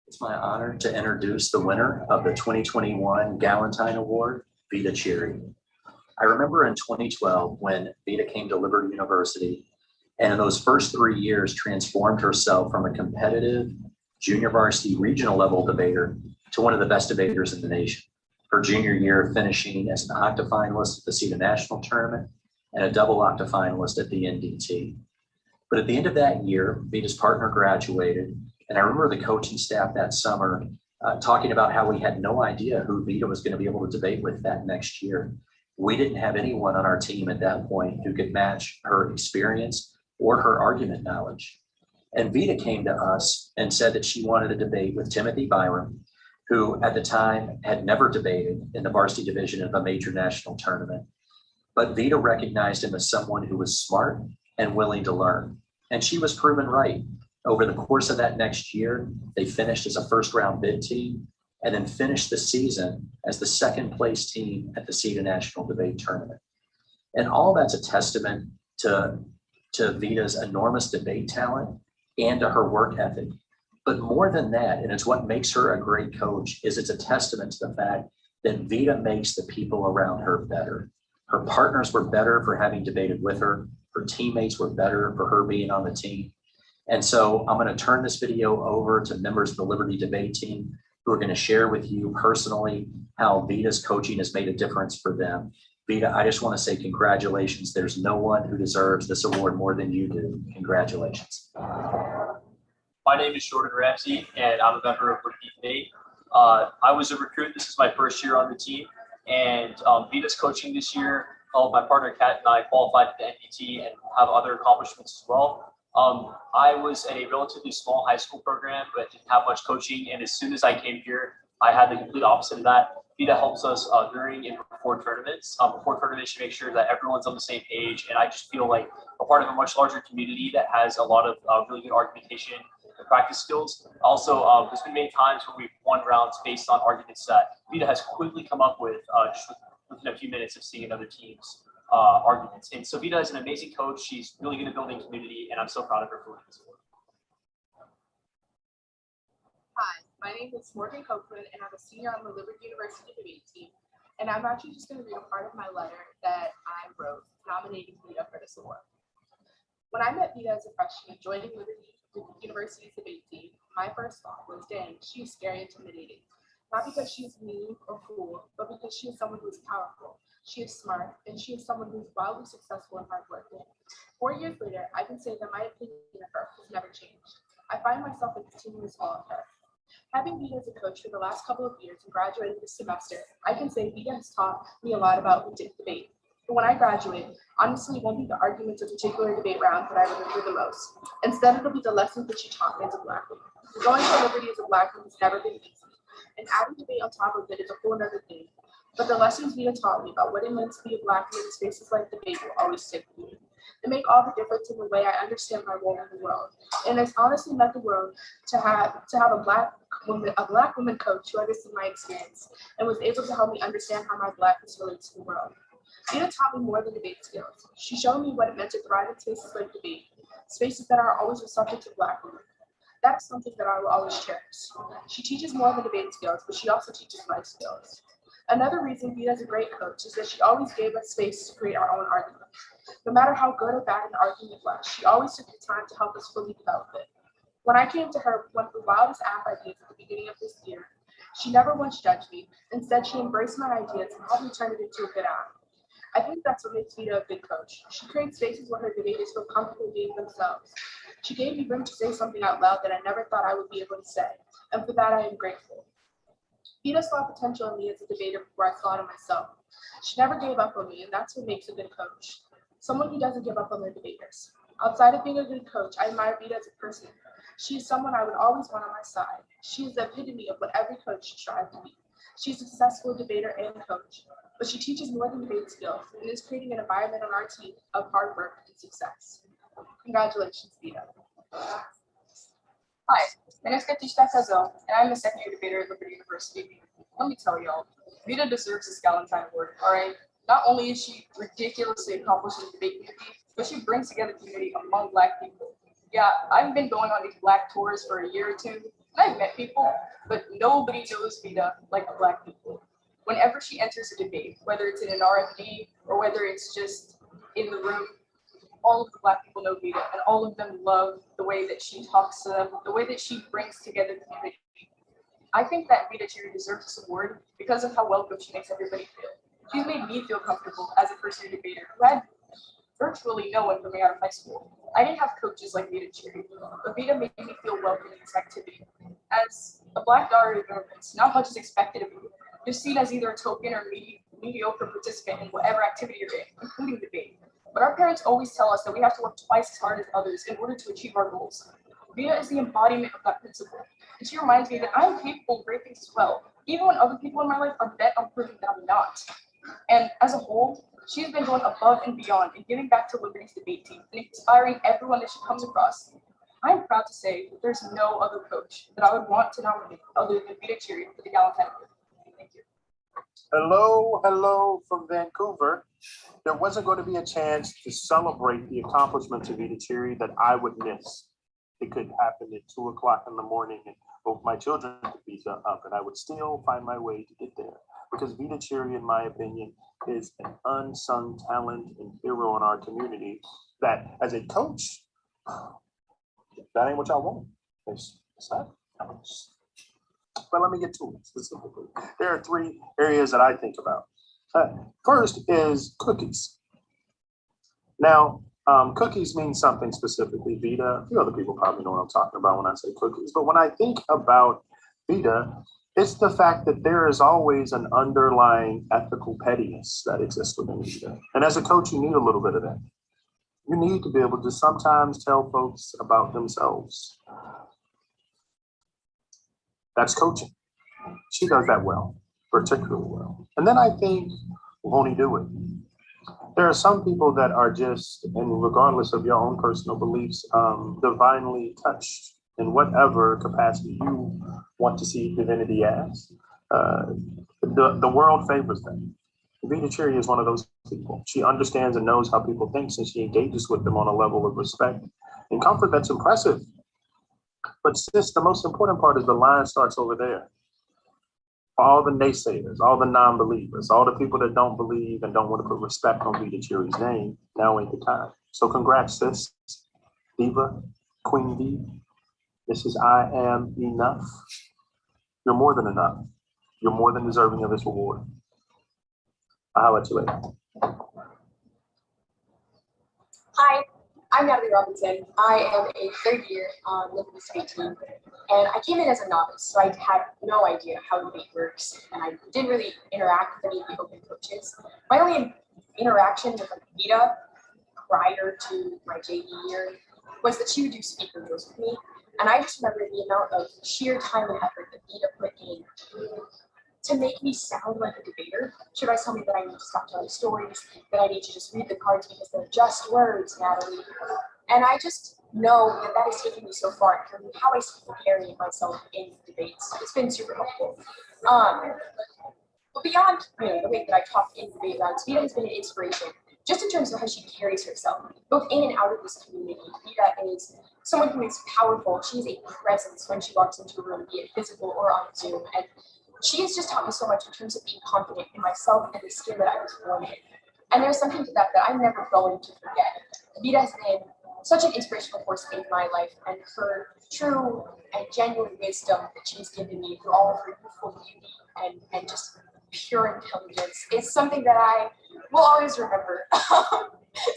It's my honor to introduce the winner of the 2021 Galentine Award, Vida Cherry. I remember in 2012 when Vida came to Liberty University, and in those first 3 years transformed herself from a competitive junior varsity regional level debater to one of the best debaters in the nation. Her junior year finishing as an octa-finalist at the CEDA National Tournament and a double octa-finalist at the NDT. But at the end of that year, Vida's partner graduated, and I remember the coaching staff that summer talking about how we had no idea who Vida was going to be able to debate with that next year. We didn't have anyone on our team at that point who could match her experience or her argument knowledge. And Vida came to us and said that she wanted to debate with Timothy Byram, who at the time had never debated in the varsity division of a major national tournament. But Vida recognized him as someone who was smart and willing to learn. And she was proven right. Over the course of that next year, they finished as a first round bid team and then finished the season as the second place team at the CEDA National Debate Tournament. And all that's a testament to Vida's enormous debate talent and to her work ethic. But more than that, and it's what makes her a great coach, is it's a testament to the fact that Vida makes the people around her better. Her partners were better for having debated with her. Her teammates were better for her being on the team. And so I'm going to turn this video over to members of the Liberty debate team who are going to share with you personally how Vida's coaching has made a difference for them. Vida, I just want to say congratulations. There's no one who deserves this award more than you do. Congratulations. My name is Jordan Ramsey, and I'm a member of Liberty Debate. I was a recruit. This is my first year on the team, and Vida's coaching this year. My partner Kat and I qualified for the NDT and have other accomplishments as well. I was in a relatively small high school program, but didn't have much coaching. And as soon as I came here, I had the complete opposite of that. Vida helps us during and before tournaments. Before tournaments, she makes sure that everyone's on the same page. And I just feel like a part of a much larger community that has a lot of really good argumentation and practice skills. Also, there's been many times where we've won rounds based on arguments that Vida has quickly come up with just within a few minutes of seeing another team's arguments. And so Vida is an amazing coach. She's really good at building community, and I'm so proud of her for winning this award. Hi, my name is Morgan Copeland, and I'm a senior on the Liberty University debate team. And I'm actually just going to read a part of my letter that I wrote nominating Vida for this award. When I met Vida as a freshman joining Liberty University's debate team, my first thought was, dang, she's scary and intimidating. Not because she's mean or cool, but because she is someone who is powerful. She is smart, and she is someone who is wildly successful and hardworking. 4 years later, I can say that my opinion of her has never changed. I find myself in continuous awe of her. Having Vida as a coach for the last couple of years and graduating this semester, I can say Vida has taught me a lot about debate. But when I graduate, honestly, it won't be the arguments of particular debate round that I remember the most. Instead, it'll be the lessons that she taught me as a Black woman. Going to Liberty as a Black woman has never been easy, and adding debate on top of it is a whole other thing. But the lessons Vida taught me about what it means to be a Black woman in spaces like debate will always stick with me. They make all the difference in the way I understand my role in the world. And it's honestly meant the world to have a Black a Black woman coach who understood my experience and was able to help me understand how my Blackness relates to the world. Vida taught me more than debate skills. She showed me what it meant to thrive in spaces like debate, spaces that are always receptive to Black women. That is something that I will always cherish. She teaches more than debate skills, but she also teaches life skills. Another reason Vida is a great coach is that she always gave us space to create our own argument. No matter how good or bad an argument was, she always took the time to help us fully develop it. When I came to her with one of the wildest app ideas at the beginning of this year, she never once judged me. Instead, she embraced my ideas and helped me turn it into a good app. I think that's what makes Vida a good coach. She creates spaces where her debaters feel comfortable being themselves. She gave me room to say something out loud that I never thought I would be able to say, and for that I am grateful. Vida saw potential in me as a debater before I saw it in myself. She never gave up on me, and that's what makes a good coach. Someone who doesn't give up on their debaters. Outside of being a good coach, I admire Vida as a person. She is someone I would always want on my side. She is the epitome of what every coach should strive to be. She's a successful debater and coach, but she teaches more than debate skills and is creating an environment on our team of hard work and success. Congratulations, Vida. Hi, my name is Katisha Kazo, and I'm a second-year debater at Liberty University. Let me tell y'all, Vida deserves this Galentine Award, all right? Not only is she ridiculously accomplished in the debate community, but she brings together community among Black people. Yeah, I've been going on these Black tours for a year or two, and I've met people, but nobody knows Vida like the Black people. Whenever she enters a debate, whether it's in an RFD or whether it's just in the room, all of the Black people know Vida, and all of them love the way that she talks to them, the way that she brings together the community. I think that Vida Cherry deserves this award because of how welcome she makes everybody feel. She's made me feel comfortable as a first-year debater who had virtually no one coming out of high school. I didn't have coaches like Vida Cherry, but Vida made me feel welcome in this activity. As a Black daughter of immigrants, not much is expected of you. You're seen as either a token or mediocre participant in whatever activity you're in, including debate. But our parents always tell us that we have to work twice as hard as others in order to achieve our goals. Vida is the embodiment of that principle, and she reminds me that I'm capable of great things as well, even when other people in my life are bent on proving that I'm not. And as a whole, she's been going above and beyond in giving back to Liberty's debate team and inspiring everyone that she comes across. I'm proud to say that there's no other coach that I would want to nominate other than Vida Cherry for the Galentine Award. Thank you. Hello from Vancouver. There wasn't going to be a chance to celebrate the accomplishments of Vida Cherry that I would miss. It could happen at 2 o'clock in the morning and both my children could be up, and I would still find my way to get there. Because Vida Cherry, in my opinion, is an unsung talent and hero in our community that as a coach, that ain't what y'all want. It's not. But let me get to it specifically. There are 3 areas that I think about. First is cookies. Now, cookies mean something specifically. Vida, a few other people probably know what I'm talking about when I say cookies. But when I think about Vida, it's the fact that there is always an underlying ethical pettiness that exists within Vida. And as a coach, you need a little bit of that. You need to be able to sometimes tell folks about themselves. That's coaching. She does that well, particularly well. And then I think, won't he do it? There are some people that are just, and regardless of your own personal beliefs, divinely touched in whatever capacity you want to see divinity as. The world favors them. Vida Cherry is one of those people. She understands and knows how people think, and she engages with them on a level of respect and comfort that's impressive. But sis, the most important part is the line starts over there. For all the naysayers, all the non-believers, all the people that don't believe and don't want to put respect on Vida Cherry's name, now ain't the time. So congrats, sis, Diva, Queen V. This is I Am Enough. You're more than enough. You're more than deserving of this award. I'll let you later. Hi, I'm Natalie Robinson. I am a 3rd year on Liberty's debate team, and I came in as a novice, so I had no idea how debate works, and I didn't really interact with any of the open coaches. My only interaction with Vida prior to my JV year was that she would do speaker drills with me, and I just remember the amount of sheer time and effort that Vida put in to make me sound like a debater. She would tell me that I need to stop telling stories, that I need to just read the cards because they're just words, Natalie. And I just know that that has taken me so far in terms of how I see preparing myself in debates. It's been super helpful. But beyond the way that I talk in debate rounds, Vida has been an inspiration just in terms of how she carries herself, both in and out of this community. Vida is someone who is powerful. She is a presence when she walks into a room, be it physical or on Zoom. And she has just taught me so much in terms of being confident in myself and the skin that I was born in. And there's something to that that I'm never going to forget. Vida has been such an inspirational force in my life, and her true and genuine wisdom that she's given me through all of her youthful beauty and just pure intelligence is something that I will always remember.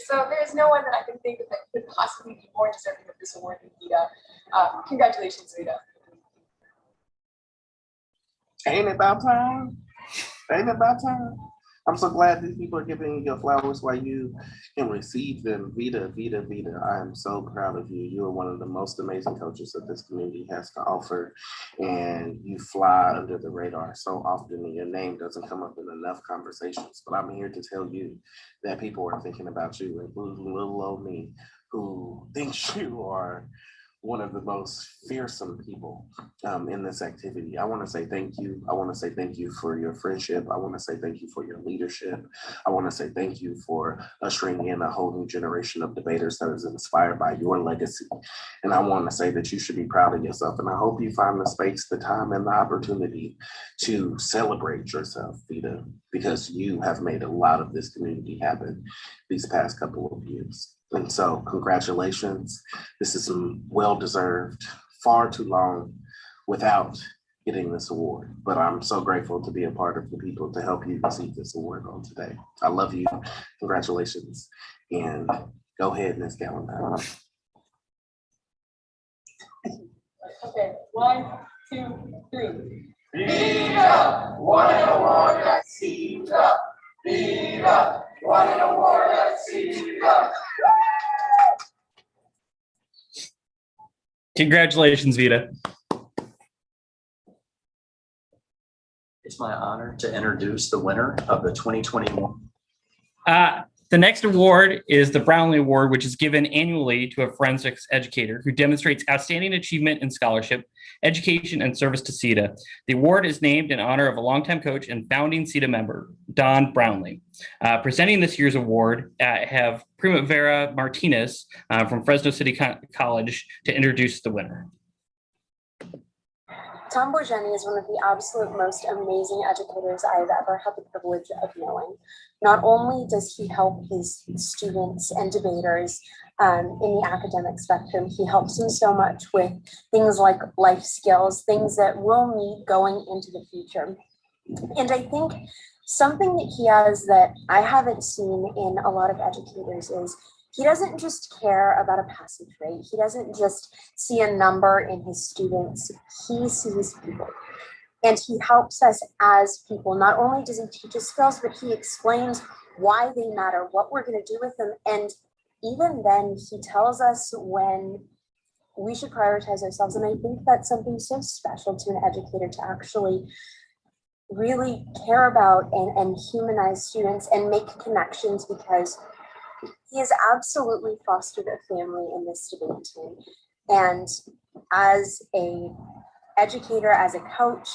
So there's no one that I can think of that could possibly be more deserving of this award than Vida. Congratulations, Vida. Ain't it about time? Ain't it about time? I'm so glad these people are giving you flowers while you can receive them. Vida, Vida, Vida, I am so proud of you. You are one of the most amazing coaches that this community has to offer. And you fly under the radar so often, and your name doesn't come up in enough conversations. But I'm here to tell you that people are thinking about you, including little old me, who thinks you are one of the most fearsome people in this activity. I want to say thank you. I want to say thank you for your friendship. I want to say thank you for your leadership. I want to say thank you for ushering in a whole new generation of debaters that is inspired by your legacy. And I want to say that you should be proud of yourself. And I hope you find the space, the time, and the opportunity to celebrate yourself, Vida, because you have made a lot of this community happen these past couple of years. And so congratulations. This is well-deserved, far too long without getting this award. But I'm so grateful to be a part of the people to help you receive this award on today. I love you. Congratulations. And go ahead, Ms. Galentine. Okay, 1, 2, 3. Vida, won an award at CEDA. Vida, won an award at CEDA. Congratulations, Vida. It's my honor to introduce the winner of the 2021. The next award is the Brownlee Award, which is given annually to a forensics educator who demonstrates outstanding achievement in scholarship, education, and service to CEDA. The award is named in honor of a longtime coach and founding CEDA member, Don Brownlee. Presenting this year's award, have Primavera Martinez from Fresno City College to introduce the winner. Tom Borgeni is one of the absolute most amazing educators I've ever had the privilege of knowing. Not only does he help his students and debaters in the academic spectrum, he helps them so much with things like life skills, things that we'll need going into the future. And I think something that he has that I haven't seen in a lot of educators is he doesn't just care about a passage rate. He doesn't just see a number in his students. He sees people. And he helps us as people. Not only does he teach us skills, but he explains why they matter, what we're going to do with them. And even then, he tells us when we should prioritize ourselves. And I think that's something so special to an educator, to actually really care about and humanize students and make connections, because he has absolutely fostered a family in this debate team. And as a educator, as a coach,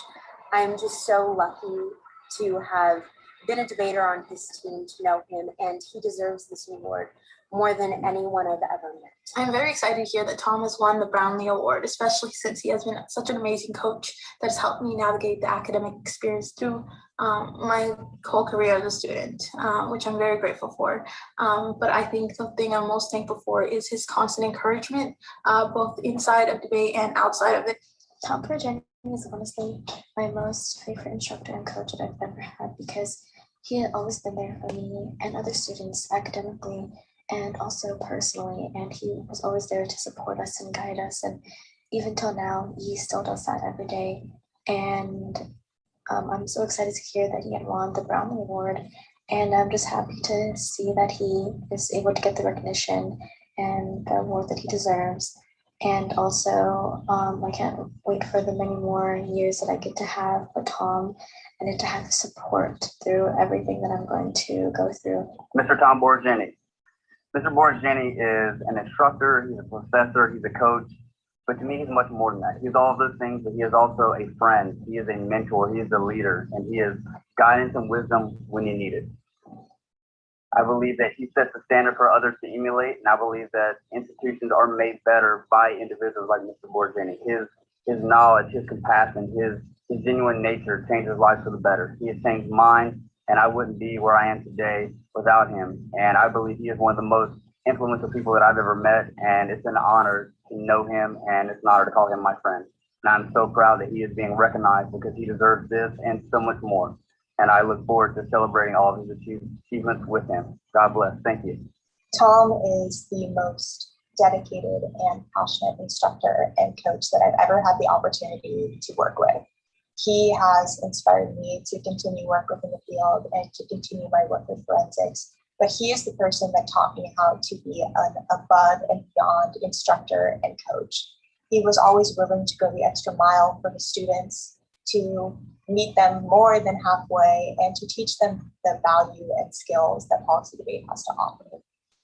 I'm just so lucky to have been a debater on his team, to know him, and he deserves this award more than anyone I've ever met. I'm very excited to hear that Tom has won the Brownlee Award, especially since he has been such an amazing coach that has helped me navigate the academic experience through my whole career as a student, which I'm very grateful for. But I think the thing I'm most thankful for is his constant encouragement, both inside of debate and outside of it. Tom Borgeni is honestly my most favorite instructor and coach that I've ever had, because he had always been there for me and other students academically and also personally, and he was always there to support us and guide us, and even till now he still does that every day. And I'm so excited to hear that he had won the Brownlee Award, and I'm just happy to see that he is able to get the recognition and the award that he deserves. And also I can't wait for the many more years that I get to have with Tom and to have the support through everything that I'm going to go through. Mr. Tom Borgeni. Mr. Borgiani is an instructor, he's a professor, he's a coach, but to me, he's much more than that. He's all of those things, but he is also a friend. He is a mentor, he is a leader, and he is guidance and wisdom when you need it. I believe that he sets the standard for others to emulate, and I believe that institutions are made better by individuals like Mr. Borgiani. His knowledge, his compassion, his genuine nature changes lives for the better. He has changed mine, and I wouldn't be where I am today without him. And I believe he is one of the most influential people that I've ever met, and it's an honor to know him, and it's an honor to call him my friend. And I'm so proud that he is being recognized because he deserves this and so much more. And I look forward to celebrating all of his achievements with him. God bless. Thank you. Tom is the most dedicated and passionate instructor and coach that I've ever had the opportunity to work with. He has inspired me to continue work within the field and to continue my work with forensics. But he is the person that taught me how to be an above and beyond instructor and coach. He was always willing to go the extra mile for the students, to meet them more than halfway, and to teach them the value and skills that policy debate has to offer.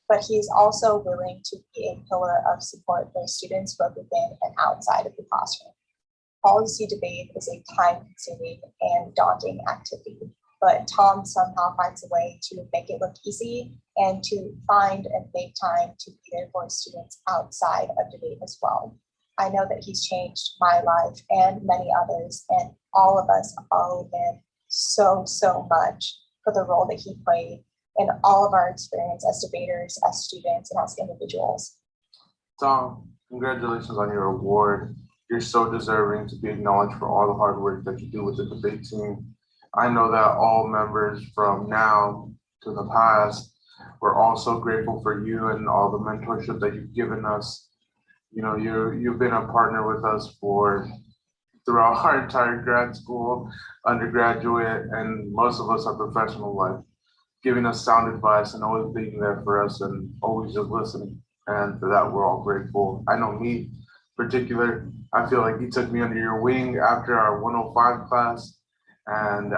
But he's also willing to be a pillar of support for students both within and outside of the classroom. Policy debate is a time-consuming and daunting activity, but Tom somehow finds a way to make it look easy and to find and make time to be there for students outside of debate as well. I know that he's changed my life and many others, and all of us owe him so much for the role that he played in all of our experience as debaters, as students, and as individuals. Tom, congratulations on your award. You're so deserving to be acknowledged for all the hard work that you do with the debate team. I know that all members from now to the past, we're all so grateful for you and all the mentorship that you've given us. You know, you've been a partner with us throughout our entire grad school, undergraduate, and most of us our professional life, giving us sound advice and always being there for us and always just listening. And for that, we're all grateful. I know me in particular, I feel like you took me under your wing after our 105 class. And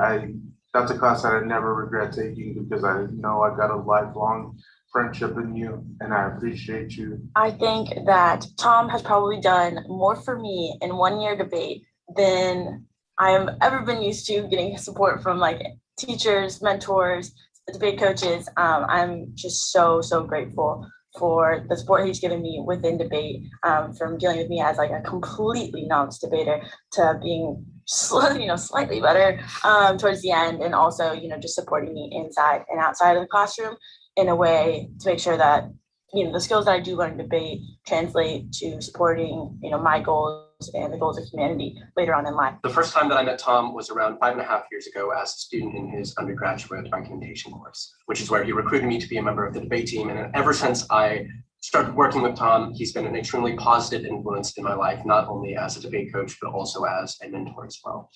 that's a class that I never regret taking because I know I got a lifelong friendship in you, and I appreciate you. I think that Tom has probably done more for me in 1 year debate than I have ever been used to getting support from like teachers, mentors, debate coaches. I'm just so grateful for the support he's given me within debate, from dealing with me as like a completely novice debater to being slightly better towards the end, and also just supporting me inside and outside of the classroom in a way to make sure that the skills that I do learn in debate translate to supporting my goals and the goals of humanity later on in life. The first time that I met Tom was around 5.5 years ago as a student in his undergraduate recommendation course, which is where he recruited me to be a member of the debate team. And ever since I started working with Tom, he's been an extremely positive influence in my life, not only as a debate coach, but also as a mentor as well.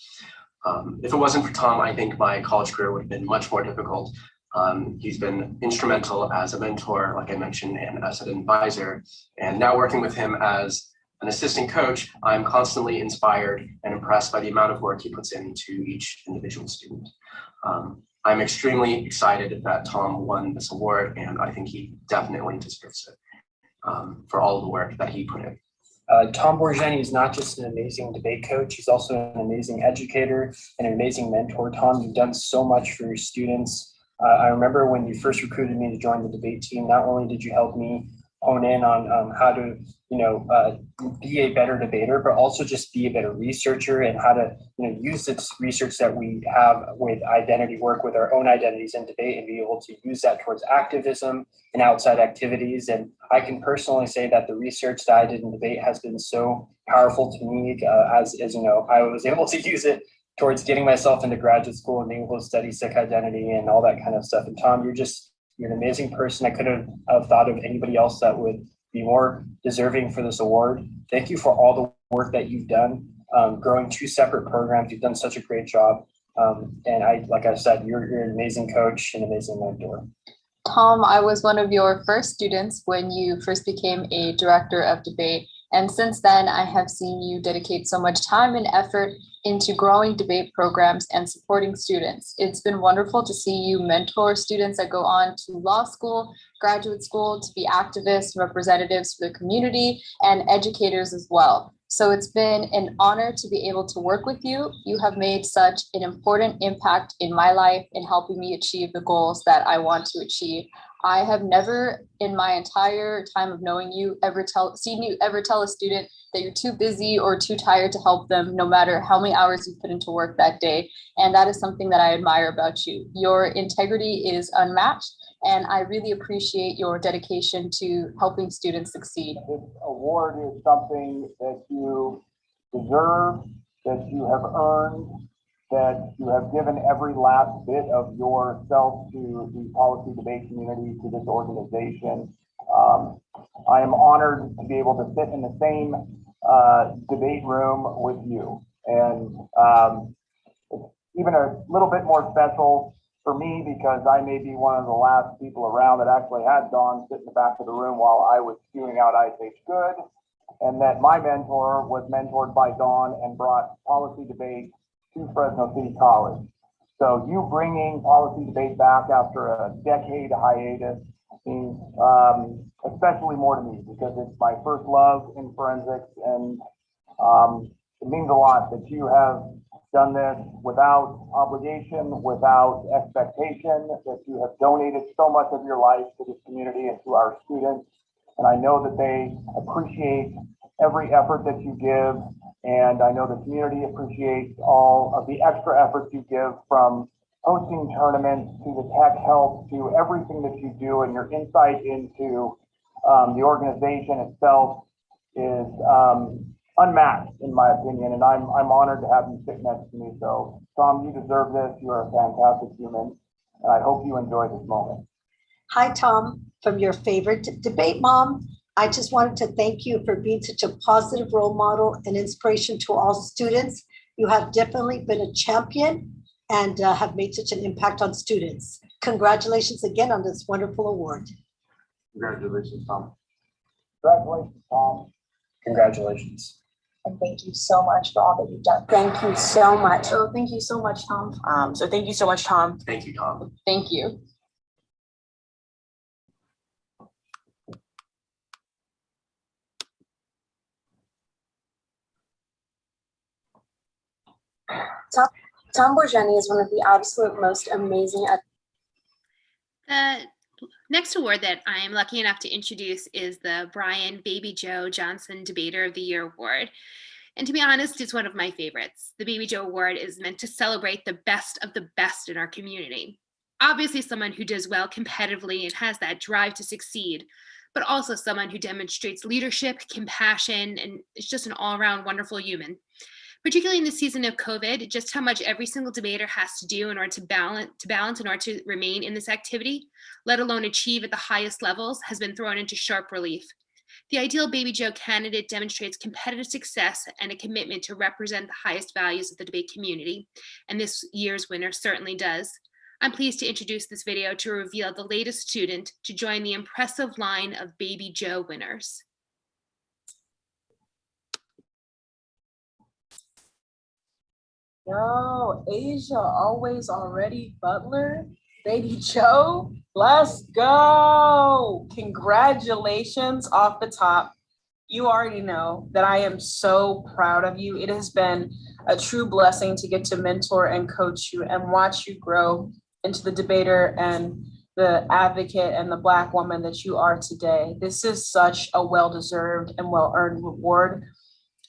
If it wasn't for Tom, I think my college career would have been much more difficult. He's been instrumental as a mentor, like I mentioned, and as an advisor. And now working with him as an assistant coach, I'm constantly inspired and impressed by the amount of work he puts into each individual student. I'm extremely excited that Tom won this award, and I think he definitely deserves it for all the work that he put in. Tom Borgiani is not just an amazing debate coach, he's also an amazing educator and an amazing mentor. Tom, you've done so much for your students. I remember when you first recruited me to join the debate team, not only did you help me hone in on how to, be a better debater, but also just be a better researcher and how to, use this research that we have with identity work with our own identities in debate and be able to use that towards activism and outside activities. And I can personally say that the research that I did in debate has been so powerful to me, as I was able to use it towards getting myself into graduate school and being able to study Sikh identity and all that kind of stuff. And Tom, you're an amazing person. I couldn't have thought of anybody else that would be more deserving for this award. Thank you for all the work that you've done, growing 2 separate programs. You've done such a great job. And like I said, you're an amazing coach and amazing mentor. Tom, I was one of your first students when you first became a director of debate. And since then, I have seen you dedicate so much time and effort into growing debate programs and supporting students. It's been wonderful to see you mentor students that go on to law school, graduate school, to be activists, representatives for the community, and educators as well. So it's been an honor to be able to work with you. You have made such an important impact in my life in helping me achieve the goals that I want to achieve. I have never in my entire time of knowing you seen you ever tell a student that you're too busy or too tired to help them, no matter how many hours you put into work that day. And that is something that I admire about you. Your integrity is unmatched, and I really appreciate your dedication to helping students succeed. This award is something that you deserve, that you have earned, that you have given every last bit of yourself to the policy debate community, to this organization. I am honored to be able to sit in the same debate room with you. And it's even a little bit more special for me because I may be one of the last people around that actually had Dawn sit in the back of the room while I was spewing out ISH Good, and that my mentor was mentored by Dawn and brought policy debate to Fresno City College. So you bringing policy debate back after a decade hiatus means especially more to me because it's my first love in forensics, and it means a lot that you have done this without obligation, without expectation, that you have donated so much of your life to this community and to our students. And I know that they appreciate every effort that you give. And I know the community appreciates all of the extra efforts you give, from hosting tournaments to the tech help to everything that you do, and your insight into the organization itself is unmatched in my opinion. And I'm honored to have you sit next to me. So Tom, you deserve this. You are a fantastic human, and I hope you enjoy this moment. Hi, Tom, from your favorite debate mom. I just wanted to thank you for being such a positive role model and inspiration to all students. You have definitely been a champion and have made such an impact on students. Congratulations again on this wonderful award. Congratulations, Tom. Congratulations, Tom. Congratulations. And thank you so much for all that you've done. Thank you so much. So thank you so much, Tom. So thank you so much, Tom. Thank you, Tom. Thank you. Tom Borgeni is one of the absolute most amazing. The next award that I am lucky enough to introduce is the Brian Baby Joe Johnson Debater of the Year Award. And to be honest, it's one of my favorites. The Baby Joe Award is meant to celebrate the best of the best in our community. Obviously someone who does well competitively and has that drive to succeed, but also someone who demonstrates leadership, compassion, and is just an all-around wonderful human. Particularly in the season of COVID, just how much every single debater has to do in order to balance in order to remain in this activity, let alone achieve at the highest levels, has been thrown into sharp relief. The ideal Baby Joe candidate demonstrates competitive success and a commitment to represent the highest values of the debate community, and this year's winner certainly does. I'm pleased to introduce this video to reveal the latest student to join the impressive line of Baby Joe winners. Yo, Asia, always already Butler, Baby Joe, let's go. Congratulations off the top. You already know that I am so proud of you. It has been a true blessing to get to mentor and coach you and watch you grow into the debater and the advocate and the Black woman that you are today. This is such a well-deserved and well-earned reward.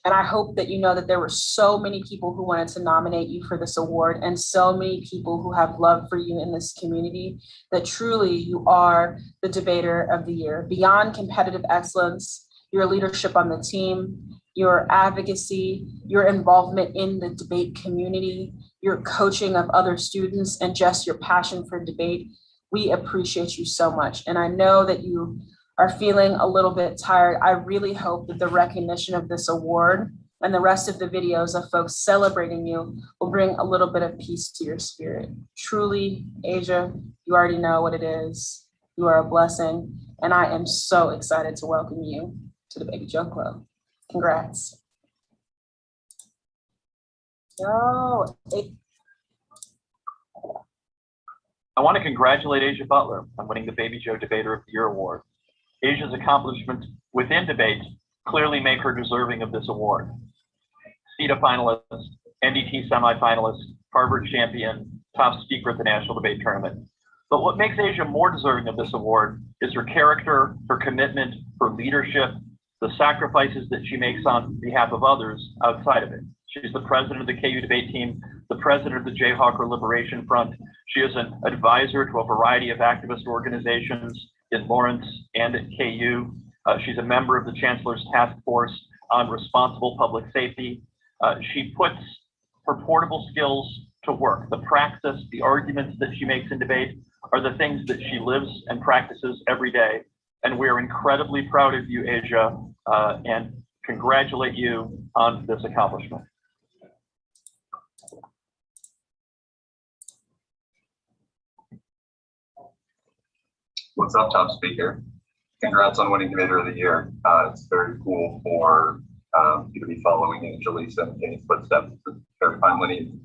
And I hope that you know that there were so many people who wanted to nominate you for this award and so many people who have love for you in this community, that truly you are the debater of the year. Beyond competitive excellence, your leadership on the team, your advocacy, your involvement in the debate community, your coaching of other students, and just your passion for debate, we appreciate you so much. And I know that you are feeling a little bit tired. I really hope that the recognition of this award and the rest of the videos of folks celebrating you will bring a little bit of peace to your spirit. Truly, Asia, you already know what it is. You are a blessing, and I am so excited to welcome you to the Baby Joe Club. Congrats. Yo, I want to congratulate Asia Butler on winning the Baby Joe Debater of the Year award. Asia's accomplishments within debate clearly make her deserving of this award. CEDA finalist, NDT semifinalist, Harvard champion, top speaker at the National Debate Tournament. But what makes Asia more deserving of this award is her character, her commitment, her leadership, the sacrifices that she makes on behalf of others outside of it. She's the president of the KU debate team, the president of the Jayhawker Liberation Front. She is an advisor to a variety of activist organizations in Lawrence and at KU. She's a member of the Chancellor's Task Force on Responsible Public Safety. She puts her portable skills to work. The praxis, the arguments that she makes in debate are the things that she lives and practices every day. And we are incredibly proud of you, Asia, and congratulate you on this accomplishment. What's up, top speaker? Congrats on winning Debater of the Year. It's very cool for you to be following in Jaleesa and Kenny's footsteps. It's very fine winning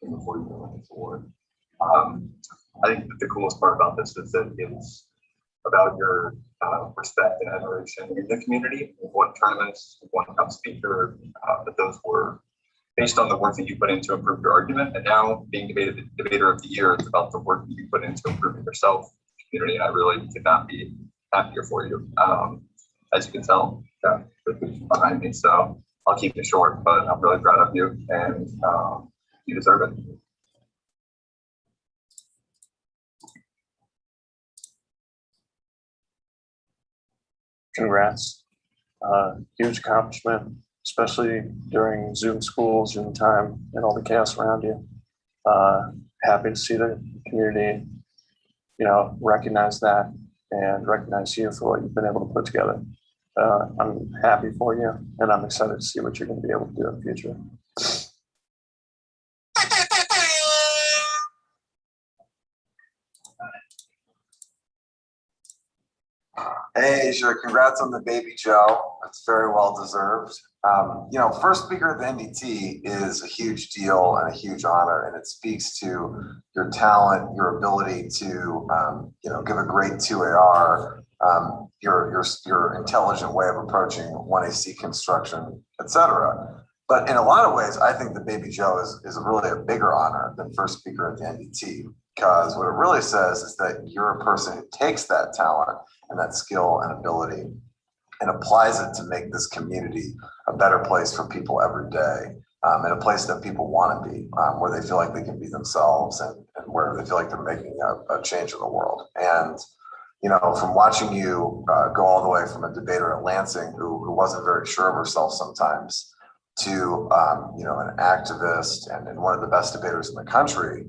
before you win this award. I think that the coolest part about this is that it's about your respect and admiration in the community. You've won tournaments, you've won top speaker, but those were based on the work that you put in to improve your argument. And now being Debater of the Year, it's about the work that you put into improving yourself, community, and I really could not be happier for you. As you can tell, behind me, so I'll keep it short, but I'm really proud of you, and you deserve it. Congrats. Huge accomplishment, especially during Zoom school, Zoom time, and all the chaos around you. Happy to see the community, recognize that and recognize you for what you've been able to put together. I'm happy for you, and I'm excited to see what you're going to be able to do in the future. Hey, Asia, congrats on the Baby Joe. It's very well deserved. First speaker at the NDT is a huge deal and a huge honor, and it speaks to your talent, your ability to, give a great 2AR, your intelligent way of approaching 1AC construction, etc. But in a lot of ways, I think the Baby Joe is really a bigger honor than first speaker at the NDT, because what it really says is that you're a person who takes that talent and that skill and ability and applies it to make this community a better place for people every day, and a place that people want to be, where they feel like they can be themselves and where they feel like they're making a change in the world. And from watching you go all the way from a debater at Lansing who wasn't very sure of herself sometimes to an activist and one of the best debaters in the country,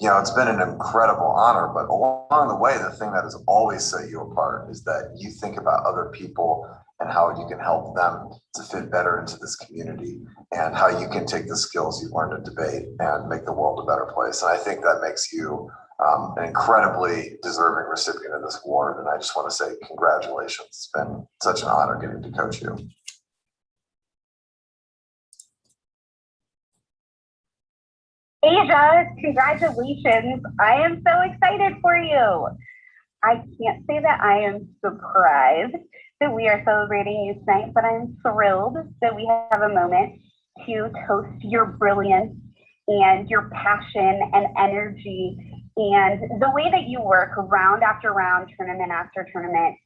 it's been an incredible honor. But along the way, the thing that has always set you apart is that you think about other people and how you can help them to fit better into this community, and how you can take the skills you've learned to debate and make the world a better place. And I think that makes you an incredibly deserving recipient of this award. And I just want to say congratulations. It's been such an honor getting to coach you. Asia, congratulations. I am so excited for you. I can't say that I am surprised that we are celebrating you tonight, but I'm thrilled that we have a moment to toast your brilliance and your passion and energy and the way that you work round after round, tournament after tournament,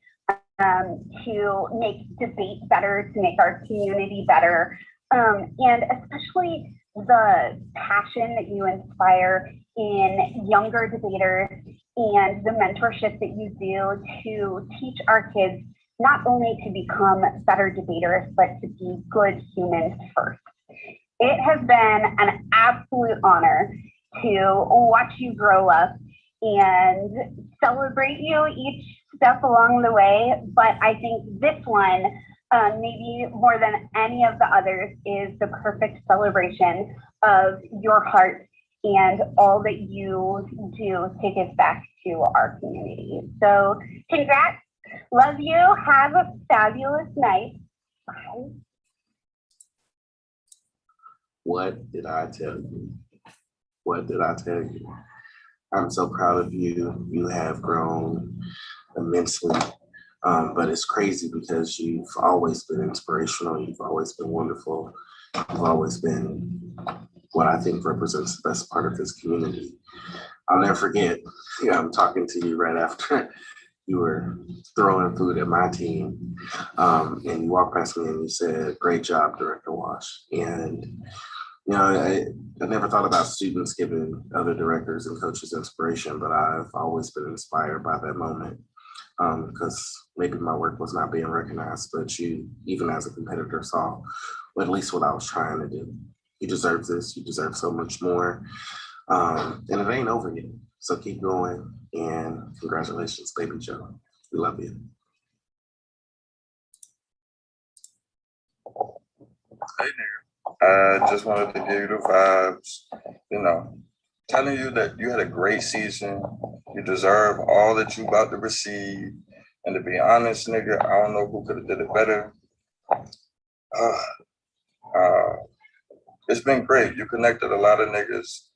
to make debate better, to make our community better, and especially the passion that you inspire in younger debaters and the mentorship that you do to teach our kids not only to become better debaters, but to be good humans first. It has been an absolute honor to watch you grow up and celebrate you each step along the way. But I think this one, maybe more than any of the others, is the perfect celebration of your heart and all that you do to give back to our community. So congrats, love you, have a fabulous night. What did I tell you? What did I tell you? I'm so proud of you. You have grown immensely. But it's crazy because you've always been inspirational. You've always been wonderful. You've always been what I think represents the best part of this community. I'll never forget, I'm talking to you right after you were throwing food at my team. And you walked past me and you said, "Great job, Director Wash." And I never thought about students giving other directors and coaches inspiration, but I've always been inspired by that moment because maybe my work was not being recognized, but you, even as a competitor, saw at least what I was trying to do. You deserve this. You deserve so much more. And it ain't over yet. So keep going, and congratulations, baby Joe. We love you. Hey there. I just wanted to give you the vibes, telling you that you had a great season. You deserve all that you about to receive. And to be honest, nigga, I don't know who could have did it better. It's been great. You connected a lot of niggas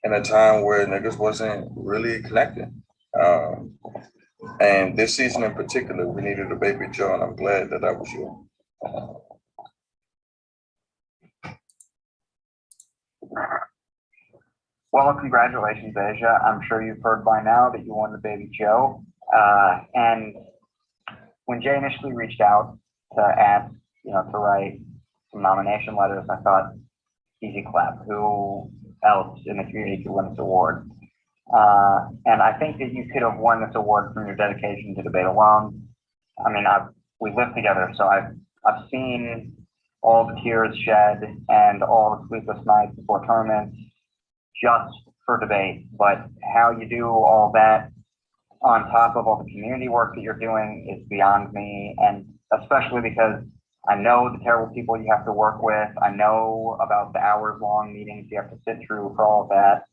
in a time where niggas wasn't really connecting. And this season in particular, we needed a baby Joe, and I'm glad that was you. Well, congratulations, Asia. I'm sure you've heard by now that you won the baby Joe. And when Jay initially reached out to ask, to write some nomination letters, I thought, easy clap. Who else in the community could win this award? And I think that you could have won this award from your dedication to debate alone. I mean, we lived together, so I've seen all the tears shed and all the sleepless nights before tournaments just for debate. But how you do all that on top of all the community work that you're doing is beyond me, and especially because I know the terrible people you have to work with. I know about the hours-long meetings you have to sit through for all of that.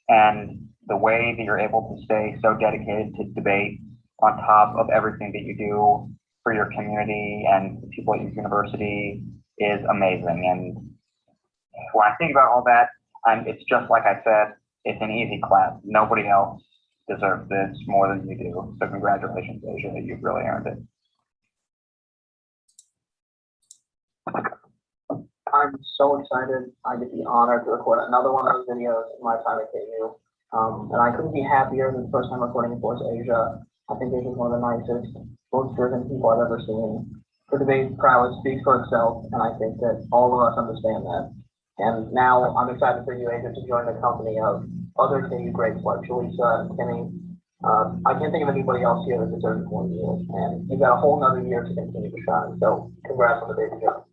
And the way that you're able to stay so dedicated to debate on top of everything that you do for your community and the people at your university is amazing. And when I think about all that, it's just like I said, it's an easy clap. Nobody else deserves this more than you do. So congratulations, Asia, you've really earned it. I'm so excited. I get the honor to record another one of those videos in my time at KU. And I couldn't be happier than the first time recording it for Asia. I think Asia is one of the nicest, most driven people I've ever seen. Her debate prowess speaks for itself, and I think that all of us understand that. And now I'm excited for you, Asia, to join the company of other KU greats like Jaleesa and Kenny. I can't think of anybody else here that deserves more than you. And you've got a whole nother year to continue to shine. So congrats on the baby job.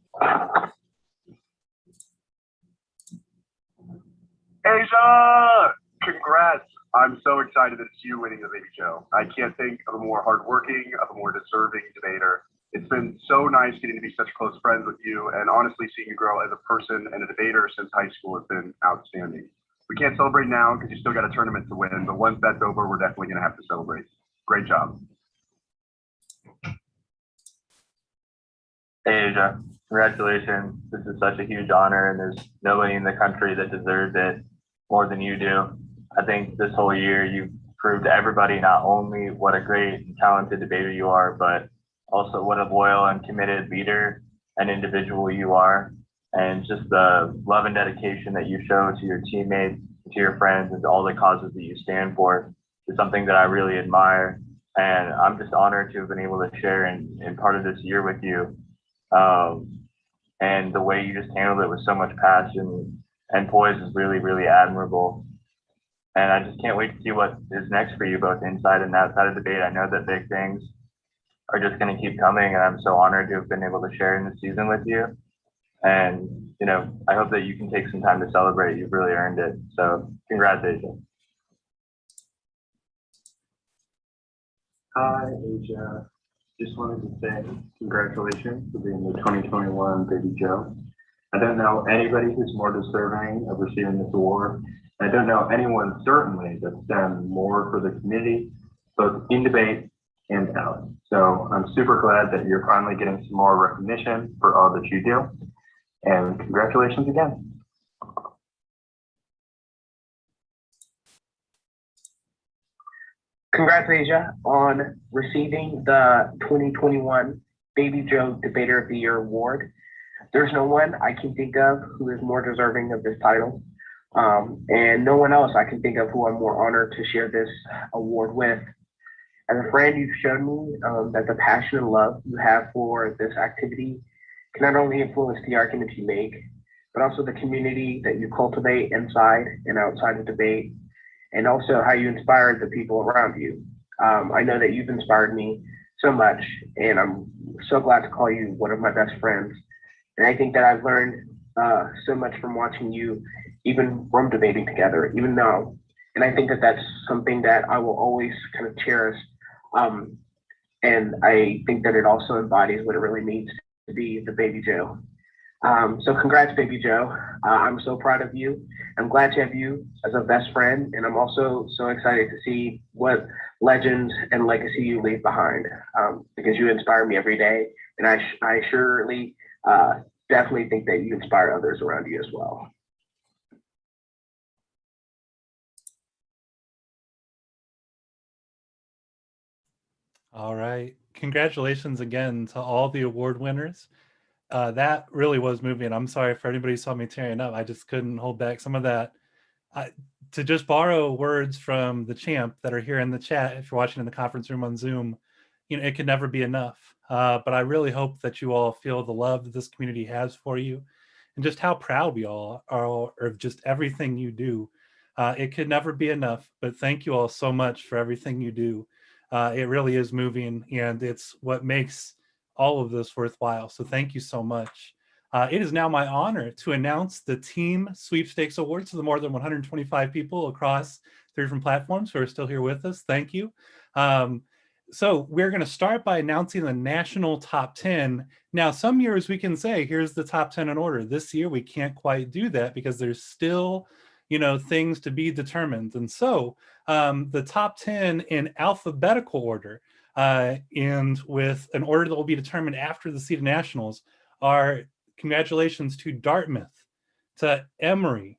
Asia, congrats. I'm so excited that it's you winning the baby Joe. I can't think of a more hardworking, of a more deserving debater. It's been so nice getting to be such close friends with you, and honestly seeing you grow as a person and a debater since high school has been outstanding. We can't celebrate now because you still got a tournament to win, but once that's over, we're definitely going to have to celebrate. Great job. Hey, Asia, congratulations. This is such a huge honor, and there's nobody in the country that deserves it more than you do. I think this whole year you've proved to everybody not only what a great and talented debater you are, but also what a loyal and committed leader and individual you are. And just the love and dedication that you show to your teammates, to your friends, and to all the causes that you stand for is something that I really admire. And I'm just honored to have been able to share in part of this year with you. And the way you just handled it with so much passion and poise is really, really admirable. And I just can't wait to see what is next for you, both inside and outside of debate. I know that big things are just going to keep coming, and I'm so honored to have been able to share in the season with you. And, I hope that you can take some time to celebrate. You've really earned it. So congrats, Asia. Hi, Asia. Just wanted to say congratulations for being the 2021 Baby Joe. I don't know anybody who's more deserving of receiving this award. I don't know anyone certainly that's done more for the community, both in debate and talent. So I'm super glad that you're finally getting some more recognition for all that you do. And congratulations again. Congrats, Asia, on receiving the 2021 Baby Joe Debater of the Year award. There's no one I can think of who is more deserving of this title. And no one else I can think of who I'm more honored to share this award with. As a friend, you've shown me that the passion and love you have for this activity can not only influence the arguments you make, but also the community that you cultivate inside and outside of debate, and also how you inspire the people around you. I know that you've inspired me so much, and I'm so glad to call you one of my best friends. And I think that I've learned so much from watching you, even from debating together, even though, and I think that that's something that I will always kind of cherish. And I think that it also embodies what it really means to be the Baby Joe. So congrats, Baby Joe. I'm so proud of you. I'm glad to have you as a best friend, and I'm also so excited to see what legends and legacy you leave behind, because you inspire me every day, and I surely definitely think that you inspire others around you as well. All right. Congratulations again to all the award winners. That really was moving. I'm sorry for anybody who saw me tearing up. I just couldn't hold back some of that. To just borrow words from the champ that are here in the chat, if you're watching in the conference room on Zoom, it can never be enough. But I really hope that you all feel the love that this community has for you and just how proud we all are of just everything you do. It could never be enough, but thank you all so much for everything you do. It really is moving, and it's what makes all of this worthwhile. So thank you so much. It is now my honor to announce the Team Sweepstakes Awards to the more than 125 people across 3 different platforms who are still here with us. Thank you. So we're going to start by announcing the national top 10. Now, some years we can say, here's the top 10 in order. This year, we can't quite do that because there's still, things to be determined. And so the top 10 in alphabetical order, and with an order that will be determined after the CEDA Nationals, are congratulations to Dartmouth, to Emory,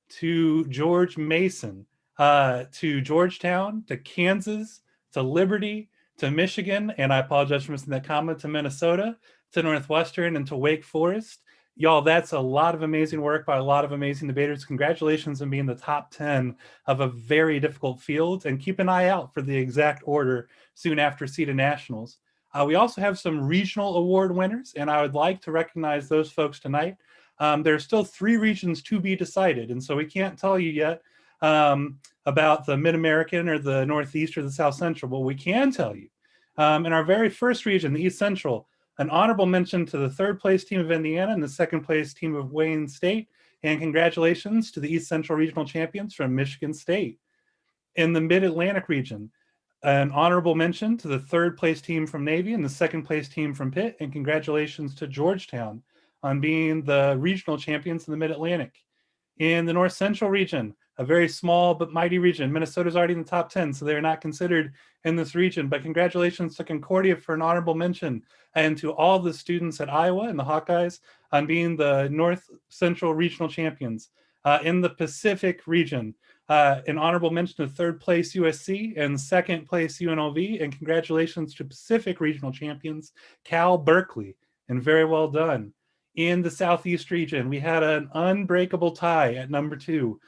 to George Mason, to Georgetown, to Kansas, to Liberty, to Michigan, and I apologize for missing that comment, to Minnesota, to Northwestern, and to Wake Forest. Y'all, that's a lot of amazing work by a lot of amazing debaters. Congratulations on being the top 10 of a very difficult field, and keep an eye out for the exact order soon after CEDA Nationals. We also have some regional award winners, and I would like to recognize those folks tonight. There are still 3 regions to be decided, and so we can't tell you yet about the Mid-American or the Northeast or the South Central, but we can tell you in our very first region, the East Central, an honorable mention to the 3rd place team of Indiana and the 2nd place team of Wayne State, and congratulations to the East Central regional champions from Michigan State. In the Mid-Atlantic region, an honorable mention to the 3rd place team from Navy and the 2nd place team from Pitt, and congratulations to Georgetown on being the regional champions in the Mid-Atlantic. In the North Central region, a very small but mighty region, Minnesota's already in the top 10, so they're not considered in this region, but congratulations to Concordia for an honorable mention, and to all the students at Iowa and the Hawkeyes on being the North Central regional champions. In the Pacific region, an honorable mention to 3rd place USC and 2nd place UNLV, and congratulations to Pacific regional champions, Cal Berkeley, and very well done. In the Southeast region, we had an unbreakable tie at number 2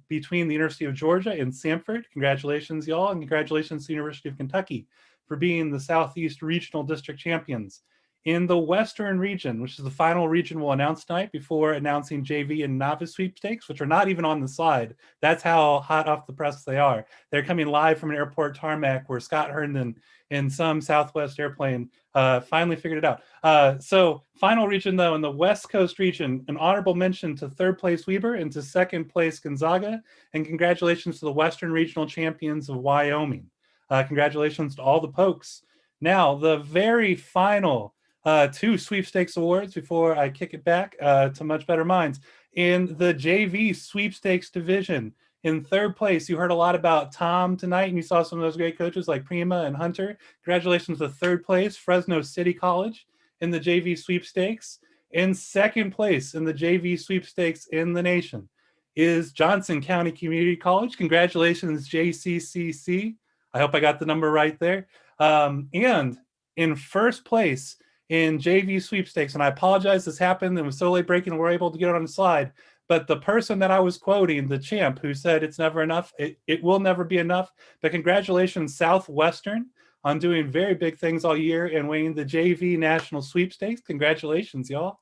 between the University of Georgia and Samford. Congratulations, y'all, and congratulations to the University of Kentucky for being the Southeast Regional District Champions. In the Western region, which is the final region we'll announce tonight before announcing JV and novice sweepstakes, which are not even on the slide. That's how hot off the press they are. They're coming live from an airport tarmac where Scott Herndon in some Southwest airplane finally figured it out. So final region though, in the West Coast region, an honorable mention to 3rd place Weber and to 2nd place Gonzaga, and congratulations to the Western Regional Champions of Wyoming. Congratulations to all the Pokes. Now, the very final 2 sweepstakes awards before I kick it back to Much Better Minds. In the JV sweepstakes division, In third place, you heard a lot about Tom tonight, and you saw some of those great coaches like Prima and Hunter. Congratulations to third place, Fresno City College in the JV sweepstakes. In second place in the JV sweepstakes in the nation is Johnson County Community College. Congratulations, JCCC. I hope I got the number right there. And in first place in JV sweepstakes, and I apologize, this happened and was so late breaking, we were able to get it on the slide. But the person that I was quoting, the champ who said it's never enough, it will never be enough. But congratulations, Southwestern, on doing very big things all year and winning the JV National Sweepstakes. Congratulations, y'all.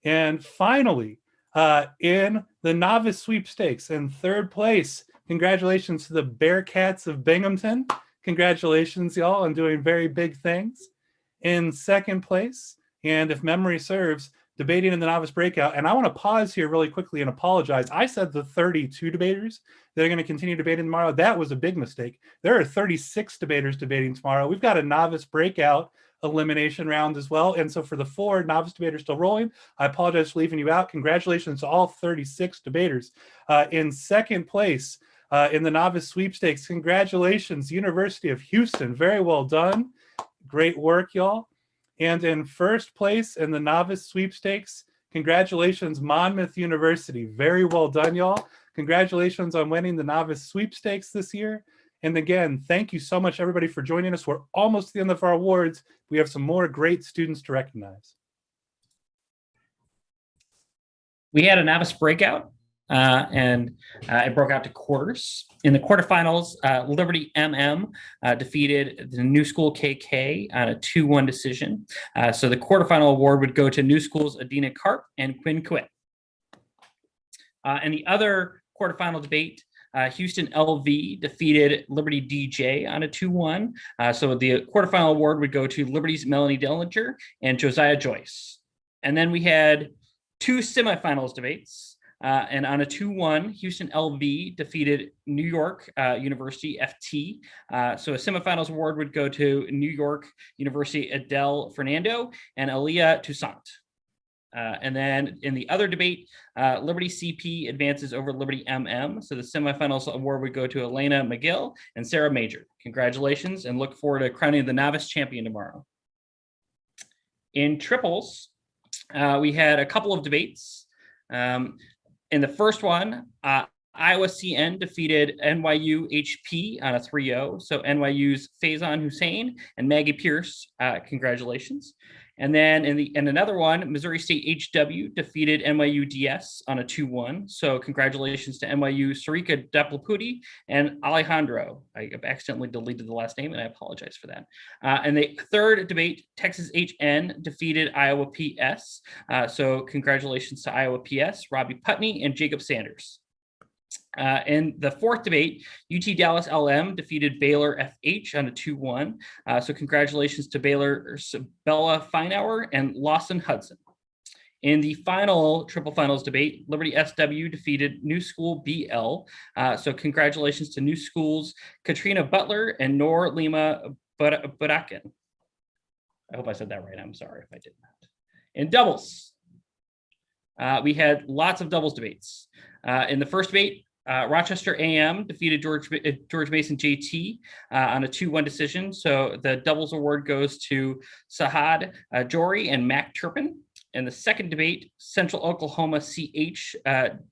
And finally, in the novice sweepstakes in third place, congratulations to the Bearcats of Binghamton. Congratulations, y'all, on doing very big things. In second place, and if memory serves, debating in the novice breakout. And I want to pause here really quickly and apologize. I said the 32 debaters that are going to continue debating tomorrow. That was a big mistake. There are 36 debaters debating tomorrow. We've got a novice breakout elimination round as well. And so for the 4 novice debaters still rolling, I apologize for leaving you out. Congratulations to all 36 debaters. In second place in the novice sweepstakes, congratulations, University of Houston. Very well done. Great work, y'all. And in first place in the novice sweepstakes, congratulations, Monmouth University. Very well done, y'all. Congratulations on winning the novice sweepstakes this year. And again, thank you so much, everybody, for joining us. We're almost at the end of our awards. We have some more great students to recognize. We had a novice breakout, and it broke out to quarters. In the quarterfinals, Liberty MM defeated the New School KK on a 2-1 decision. So the quarterfinal award would go to New School's Adina Karp and Quinn Quit. In the other quarterfinal debate, Houston LV defeated Liberty DJ on a 2-1. So the quarterfinal award would go to Liberty's Melanie Dellinger and Josiah Joyce. And then we had 2 semifinals debates. And on a 2-1, Houston LV defeated New York University FT. So a semifinals award would go to New York University Adele Fernando and Aaliyah Toussaint. And then in the other debate, Liberty CP advances over Liberty MM. So the semifinals award would go to Elena McGill and Sarah Major. Congratulations, and look forward to crowning the novice champion tomorrow. In triples, we had a couple of debates. In the first one, Iowa CN defeated NYU HP on a 3-0. So NYU's Faison Hussein and Maggie Pierce, congratulations. And then in another one, Missouri State HW defeated NYU DS on a 2-1. So congratulations to NYU Sarika Deplaputi and Alejandro. I accidentally deleted the last name and I apologize for that. And the third debate, Texas HN defeated Iowa PS. So congratulations to Iowa PS, Robbie Putney and Jacob Sanders. In the fourth debate, UT Dallas LM defeated Baylor FH on a 2-1. So congratulations to Baylor's Bella Feinauer and Lawson Hudson. In the final triple finals debate, Liberty SW defeated New School BL. So congratulations to New School's Katrina Butler and Nor Lima Burakin. I hope I said that right. I'm sorry if I did not. In doubles, we had lots of doubles debates. In the first debate, Rochester AM defeated George Mason JT on a 2-1 decision. So the doubles award goes to Sahad Jory and Mac Turpin. In the second debate, Central Oklahoma CH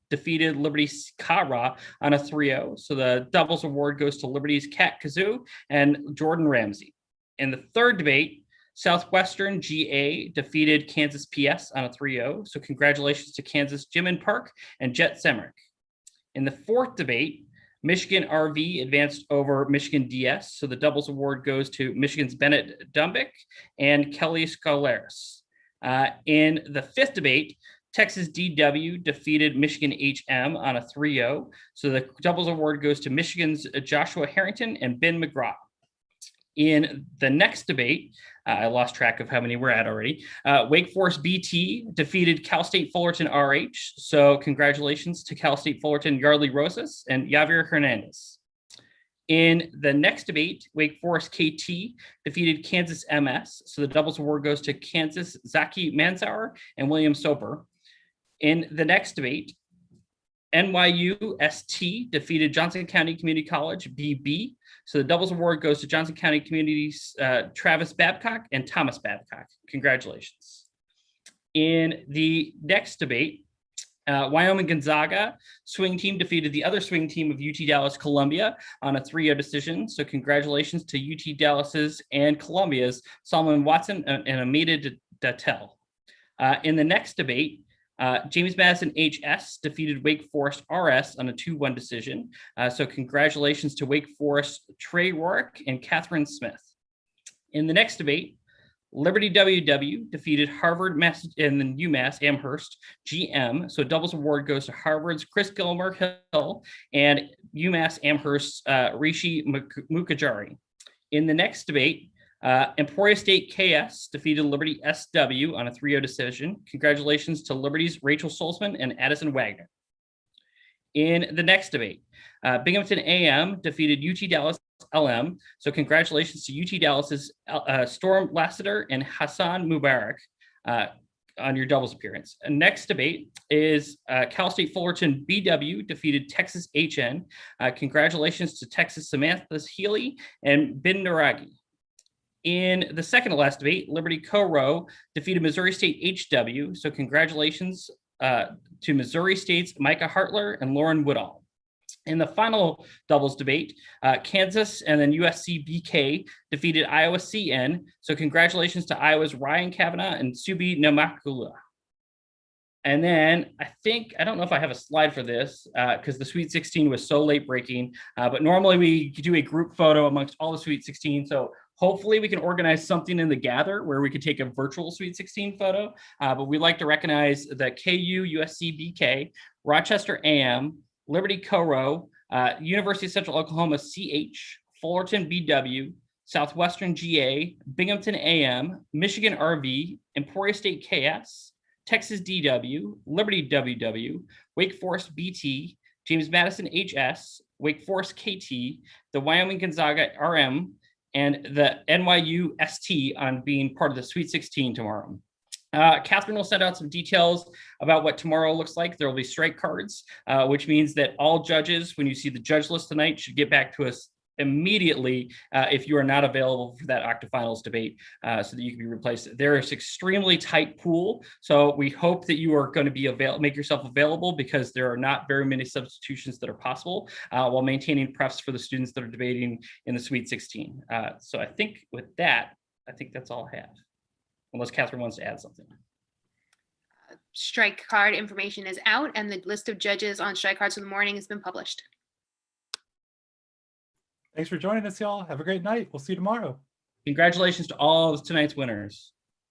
defeated Liberty's Kara on a 3-0. So the doubles award goes to Liberty's Kat Kazoo and Jordan Ramsey. In the third debate, Southwestern GA defeated Kansas PS on a 3-0. So congratulations to Kansas Jimin Park and Jet Semrick. In the fourth debate, Michigan RV advanced over Michigan DS. So the doubles award goes to Michigan's Bennett Dumbick and Kelly Scolaris. In the fifth debate, Texas DW defeated Michigan HM on a 3-0. So the doubles award goes to Michigan's Joshua Harrington and Ben McGraw. In the next debate, I lost track of how many we're at already. Wake Forest BT defeated Cal State Fullerton RH. So congratulations to Cal State Fullerton Yardley Rosas and Javier Hernandez. In the next debate, Wake Forest KT defeated Kansas MS. So the doubles award goes to Kansas Zaki Mansour and William Soper. In the next debate, NYU ST defeated Johnson County Community College BB. So the doubles award goes to Johnson County Community's Travis Babcock and Thomas Babcock. Congratulations. In the next debate, Wyoming Gonzaga swing team defeated the other swing team of UT Dallas Columbia on a 3-0 decision. So congratulations to UT Dallas's and Columbia's Solomon Watson and Amita Dattel. In the next debate, James Madison HS defeated Wake Forest RS on a 2-1 decision. So congratulations to Wake Forest Trey Rourke and Catherine Smith. In the next debate, Liberty WW defeated Harvard and then UMass Amherst GM. So doubles award goes to Harvard's Chris Gilmer Hill and UMass Amherst's Rishi Mukherjee. In the next debate, Emporia State KS defeated Liberty SW on a 3-0 decision. Congratulations to Liberty's Rachel Solzman and Addison Wagner. In the next debate, Binghamton AM defeated UT Dallas LM. So congratulations to UT Dallas's Storm Lassiter and Hassan Mubarak on your doubles appearance. Next debate is Cal State Fullerton BW defeated Texas HN. Congratulations to Texas Samantha Healy and Bin Naragi. In the second to last debate, Liberty Co-Row defeated Missouri State HW. So congratulations to Missouri State's Micah Hartler and Lauren Woodall. In the final doubles debate, Kansas and then USC BK defeated Iowa CN. So congratulations to Iowa's Ryan Kavanaugh and Subi Namakula. And then I don't know if I have a slide for this because the Sweet 16 was so late breaking, but normally we do a group photo amongst all the Sweet 16. So hopefully we can organize something in the Gather where we could take a virtual Sweet 16 photo, but we'd like to recognize the KU, USC BK, Rochester AM, Liberty Co-Row, University of Central Oklahoma CH, Fullerton BW, Southwestern GA, Binghamton AM, Michigan RV, Emporia State KS, Texas DW, Liberty WW, Wake Forest BT, James Madison HS, Wake Forest KT, the Wyoming Gonzaga RM, and the NYU ST on being part of the Sweet 16 tomorrow. Catherine will send out some details about what tomorrow looks like. There will be strike cards, which means that all judges, when you see the judge list tonight, should get back to us immediately if you are not available for that octafinals debate so that you can be replaced. There is extremely tight pool, so we hope that you are going to be make yourself available because there are not very many substitutions that are possible while maintaining prefs for the students that are debating in the Sweet 16. So I think with that, that's all I have. Unless Catherine wants to add something. Strike card information is out and the list of judges on strike cards for the morning has been published. Thanks for joining us, y'all. Have a great night. We'll see you tomorrow. Congratulations to all of tonight's winners.